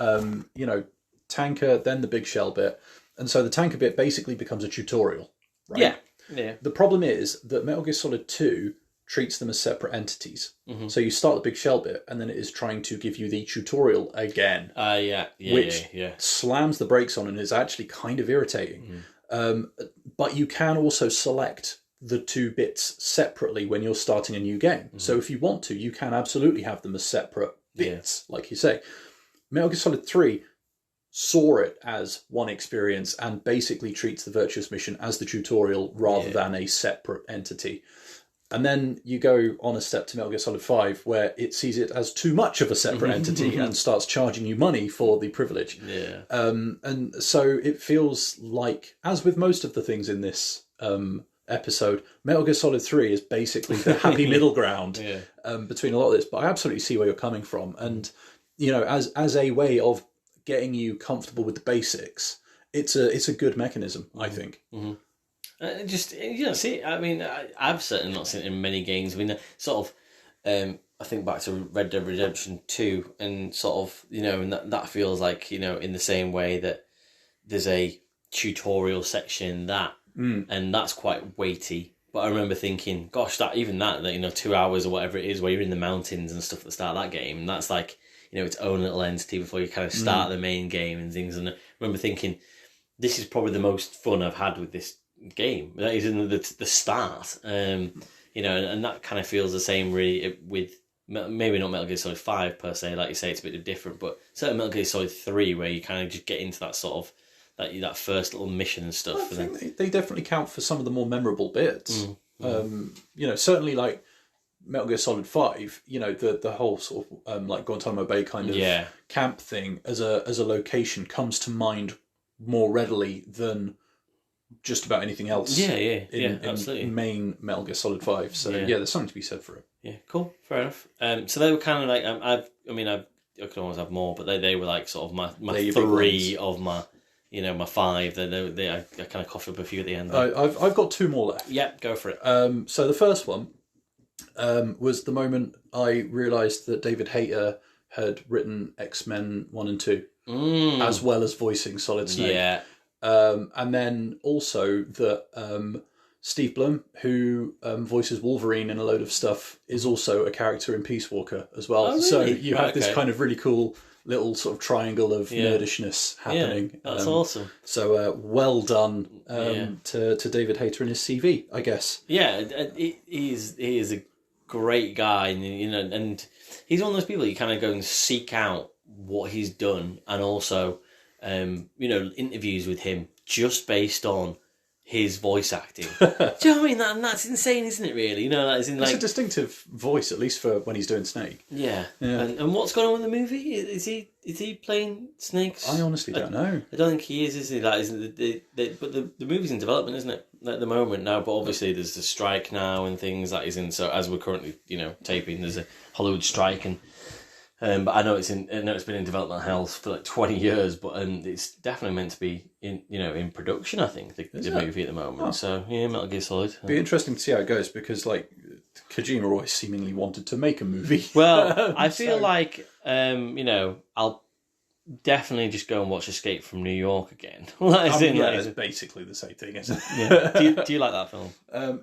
you know, Tanker, then the big shell bit, and so the Tanker bit basically becomes a tutorial, right? Yeah. The problem is that Metal Gear Solid 2 treats them as separate entities. So you start the big shell bit, and then it is trying to give you the tutorial again. Which slams the brakes on and is actually kind of irritating. But you can also select the two bits separately when you're starting a new game. So if you want to, you can absolutely have them as separate bits, like you say. Metal Gear Solid 3 saw it as one experience and basically treats the Virtuous Mission as the tutorial rather than a separate entity. And then you go on a step to Metal Gear Solid 5, where it sees it as too much of a separate entity and starts charging you money for the privilege. And so it feels like, as with most of the things in this episode, Metal Gear Solid 3 is basically the happy middle ground between a lot of this. But I absolutely see where you're coming from. And, you know, as a way of getting you comfortable with the basics, it's a good mechanism, I think. Just, you know, see, I mean, I've certainly not seen it in many games. I mean, sort of, I think back to Red Dead Redemption 2, and sort of, you know, and that feels like, you know, in the same way that there's a tutorial section that, and that's quite weighty. But I remember thinking, gosh, that, you know, 2 hours or whatever it is, where you're in the mountains and stuff at the start of that game, and that's like, you know, its own little entity before you kind of start the main game and things. And I remember thinking, this is probably the most fun I've had with this game. That is in the start, you know, and that kind of feels the same really with maybe not Metal Gear Solid 5 per se, like you say, it's a bit different, but certainly Metal Gear Solid 3, where you kind of just get into that sort of that first little mission and stuff. I think they definitely count for some of the more memorable bits. You know, certainly like Metal Gear Solid 5, you know, the whole sort of like Guantanamo Bay kind of camp thing as a location comes to mind more readily than just about anything else. Absolutely. In main Metal Gear Solid 5. So there's something to be said for it. Yeah, cool, fair enough. So they were kind of like, I could always have more, but they were like sort of my three of my, you know, my five. I kind of coughed up a few at the end. I've got two more left. Yep, go for it. So the first one was the moment I realised that David Hayter had written X-Men 1 and 2, as well as voicing Solid Snake. Yeah. And then also that Steve Blum, who voices Wolverine in a load of stuff, is also a character in Peace Walker as well. Oh, really? So you have this kind of really cool little sort of triangle of nerdishness happening. Yeah, that's awesome. So well done to David Hayter and his CV, I guess. Yeah, he is a great guy, and and he's one of those people you kind of go and seek out what he's done, and also interviews with him just based on his voice acting. Do you know what I mean? That's insane, isn't it? Really, that is in It's a distinctive voice, at least for when he's doing Snake. Yeah. And what's going on with the movie? Is he playing Snakes? I honestly don't know. I don't think he is he? But the movie's in development, isn't it, at the moment now? But obviously there's the strike now and things that is in. So as we're currently taping, there's a Hollywood strike, and but I know it's been in development hell for like 20 years, but it's definitely meant to be in production. I think the movie at the moment. Oh. So yeah, Metal Gear Solid. Be interesting to see how it goes, because like Kojima always seemingly wanted to make a movie. Well, I feel like I'll definitely just go and watch Escape from New York again. It's basically the same thing, isn't it? Yeah. Do you like that film?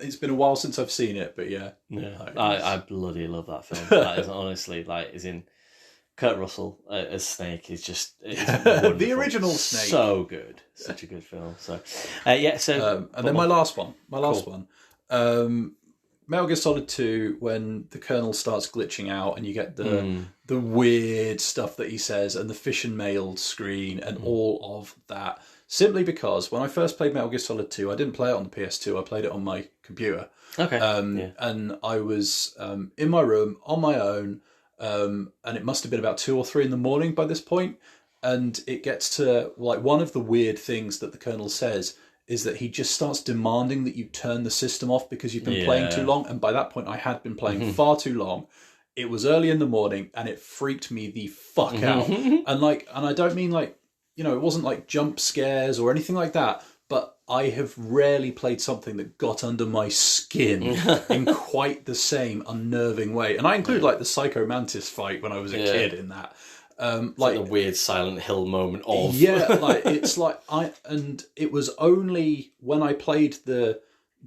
It's been a while since I've seen it, but yeah. I bloody love that film. That is honestly Kurt Russell as Snake is just the original Snake. So good, such a good film. So and then my last one, Metal Gear Solid 2, when the Colonel starts glitching out and you get the weird stuff that he says and the fish and mail screen and all of that. Simply because when I first played Metal Gear Solid 2, I didn't play it on the PS2, I played it on my computer. Okay. And I was in my room on my own, and it must have been about 2 or 3 in the morning by this point, and it gets to like one of the weird things that the Colonel says is that he just starts demanding that you turn the system off because you've been playing too long. And by that point, I had been playing far too long. It was early in the morning, and it freaked me the fuck out. And I don't mean it wasn't like jump scares or anything like that. But I have rarely played something that got under my skin in quite the same unnerving way. And I include like the Psycho Mantis fight when I was a kid in that. Like the weird Silent Hill moment of and it was only when I played the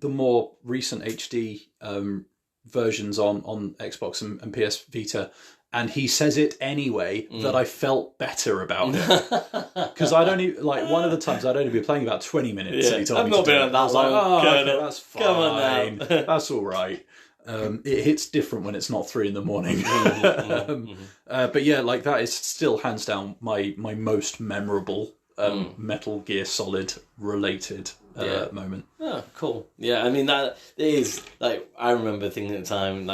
more recent HD versions on Xbox and PS Vita, and he says it anyway, that I felt better about it. Because I'd only one of the times I'd only be playing about 20 minutes. And he told me I've not been on that long. Okay, that's fine. Come on now. That's all right. It hits different when it's not 3 in the morning. But yeah, that is still hands down my most memorable Metal Gear Solid related moment. Oh, cool. Yeah, I mean that is I remember thinking at the time,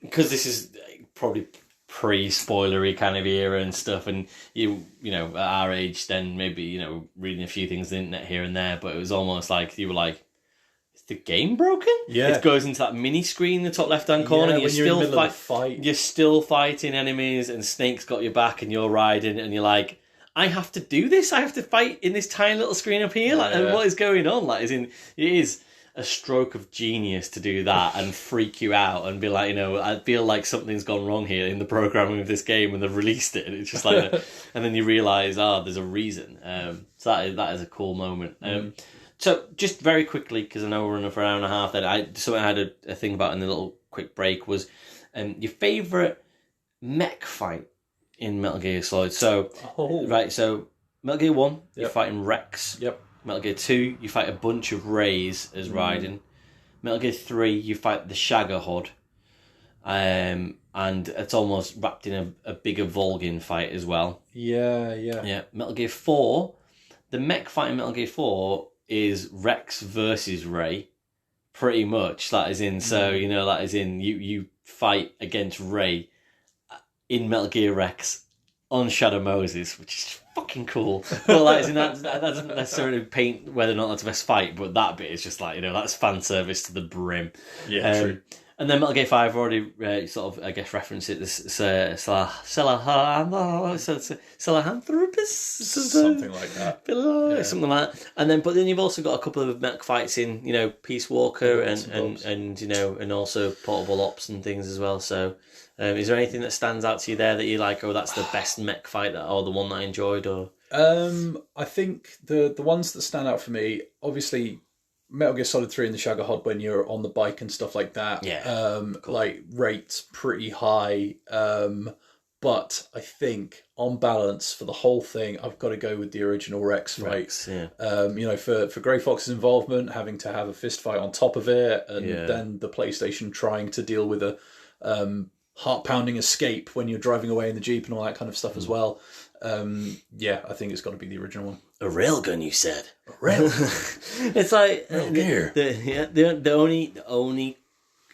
because this is probably pre-spoilery kind of era and stuff, and at our age then maybe reading a few things on the internet here and there, but it was almost like you were like, the game broken? Yeah. It goes into that mini screen in the top left-hand corner. You're still in the middle of the fight. You're still fighting enemies, and Snake's got your back, and you're riding, and you're like, I have to do this? I have to fight in this tiny little screen up here? And what is going on? It is a stroke of genius to do that and freak you out and be like, I feel like something's gone wrong here in the programming of this game, and they've released it, and it's just and then you realise, there's a reason. So that is a cool moment. So just very quickly, because I know we're running for an hour and a half, that something I had a thing about in the little quick break was your favourite mech fight in Metal Gear Solid. So so Metal Gear 1, you're fighting Rex. Yep. Metal Gear 2, you fight a bunch of Rays as Raiden. Metal Gear 3, you fight the Shagahod. And it's almost wrapped in a bigger Volgin fight as well. Yeah. Metal Gear 4, the mech fight in Metal Gear 4 is Rex versus Ray, pretty much. That is in, you fight against Ray in Metal Gear Rex on Shadow Moses, which is fucking cool. Well, that doesn't necessarily paint whether or not that's the best fight, but that bit is just that's fan service to the brim. Yeah, true. And then Metal Gear 5 already referenced it. This Sahelanthropus? Something like that. Something like that. But then you've also got a couple of mech fights in, Peace Walker and also Portable Ops and things as well. So is there anything that stands out to you there that you like, that's the best mech fight or the one that I enjoyed? Or I think the ones that stand out for me, obviously, Metal Gear Solid 3 and the Shagohod when you're on the bike and stuff like that. Yeah. Cool. Like, rates pretty high. But I think, on balance, for the whole thing, I've got to go with the original Rex fight. Rex, yeah. You know, for Grey Fox's involvement, having to have a fist fight on top of it, and then the PlayStation trying to deal with a heart-pounding escape when you're driving away in the Jeep and all that kind of stuff as well. Yeah, I think it's got to be the original one. A railgun, you said. A railgun. It's like the only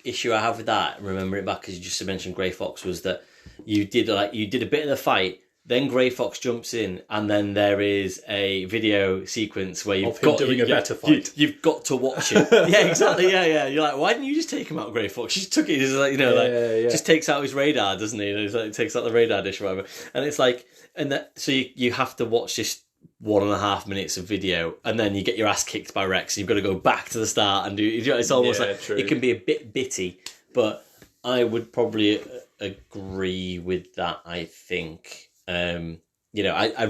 issue I have with that, remembering it back because you just mentioned Grey Fox, was that you did a bit of the fight, then Grey Fox jumps in, and then there is a video sequence where you've got doing a better fight. You've got to watch it. Yeah, exactly. Yeah. You're like, why didn't you just take him out, Grey Fox? She just took it. It's like, just takes out his radar, doesn't he? It's like, takes out the radar dish or whatever. And it's like, so you have to watch this 1.5 minutes of video, and then you get your ass kicked by Rex. You've got to go back to the start and do. It's almost like true. It can be a bit bitty, but I would probably agree with that. I think. I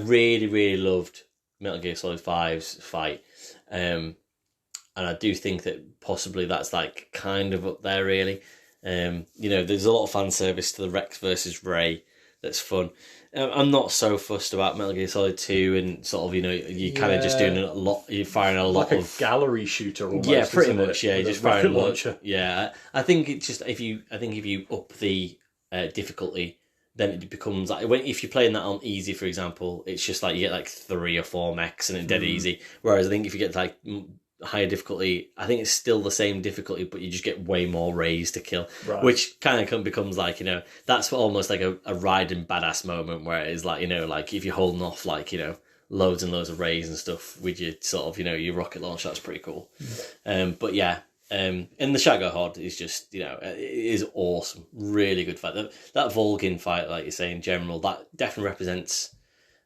really, really loved Metal Gear Solid 5's fight. And I do think that possibly that's like kind of up there, really. There's a lot of fan service to the Rex versus Ray that's fun. I'm not so fussed about Metal Gear Solid 2 and sort of, you're kind of just doing a lot, you're firing a lot of... gallery shooter almost, yeah, pretty much, yeah. You're just firing a launcher. Yeah, I think it's just, if you up the difficulty, then it becomes like if you're playing that on easy, for example, it's just like you get like 3 or 4 mechs and it's dead easy. Whereas I think if you get to like higher difficulty, I think it's still the same difficulty, but you just get way more rays to kill, which kind of becomes like, that's almost like a riding badass moment where it is like, like if you're holding off like, loads and loads of rays and stuff with your sort of, your rocket launch, that's pretty cool. But yeah. And the Shagohod is just, it is awesome. Really good fight. That Volgin fight, like you say, in general, that definitely represents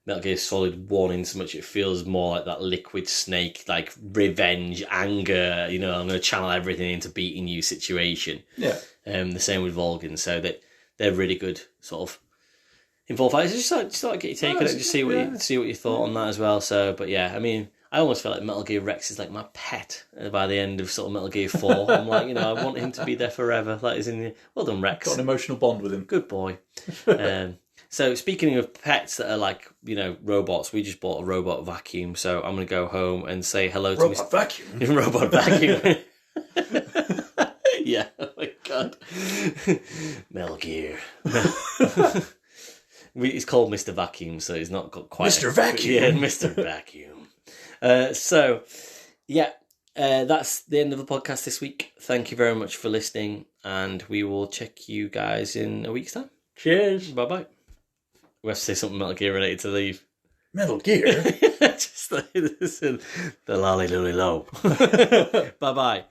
Metal Gear Solid 1 in so much it feels more like that Liquid Snake, like revenge, anger, I'm going to channel everything into beating you situation. Yeah. The same with Volgin. So they're really good sort of involved fights. Just like get your take on it, just see what you thought on that as well. So, but yeah, I mean, I almost felt like Metal Gear Rex is like my pet by the end of sort of Metal Gear 4. I'm like, I want him to be there forever. That is well done, Rex. Got an emotional bond with him. Good boy. So speaking of pets that are like, robots, we just bought a robot vacuum. So I'm going to go home and say hello to Robot vacuum? Robot vacuum. Yeah, oh my God. Metal Gear. It's called Mr. Vacuum, so he's not got quite... Mr. Vacuum? Yeah, Mr. Vacuum. That's the end of the podcast this week. Thank you very much for listening, and we will check you guys in a week's time. Cheers. Bye-bye. We have to say something Metal Gear related to leave. Metal Gear? Just like the lolly lolly low. Bye-bye.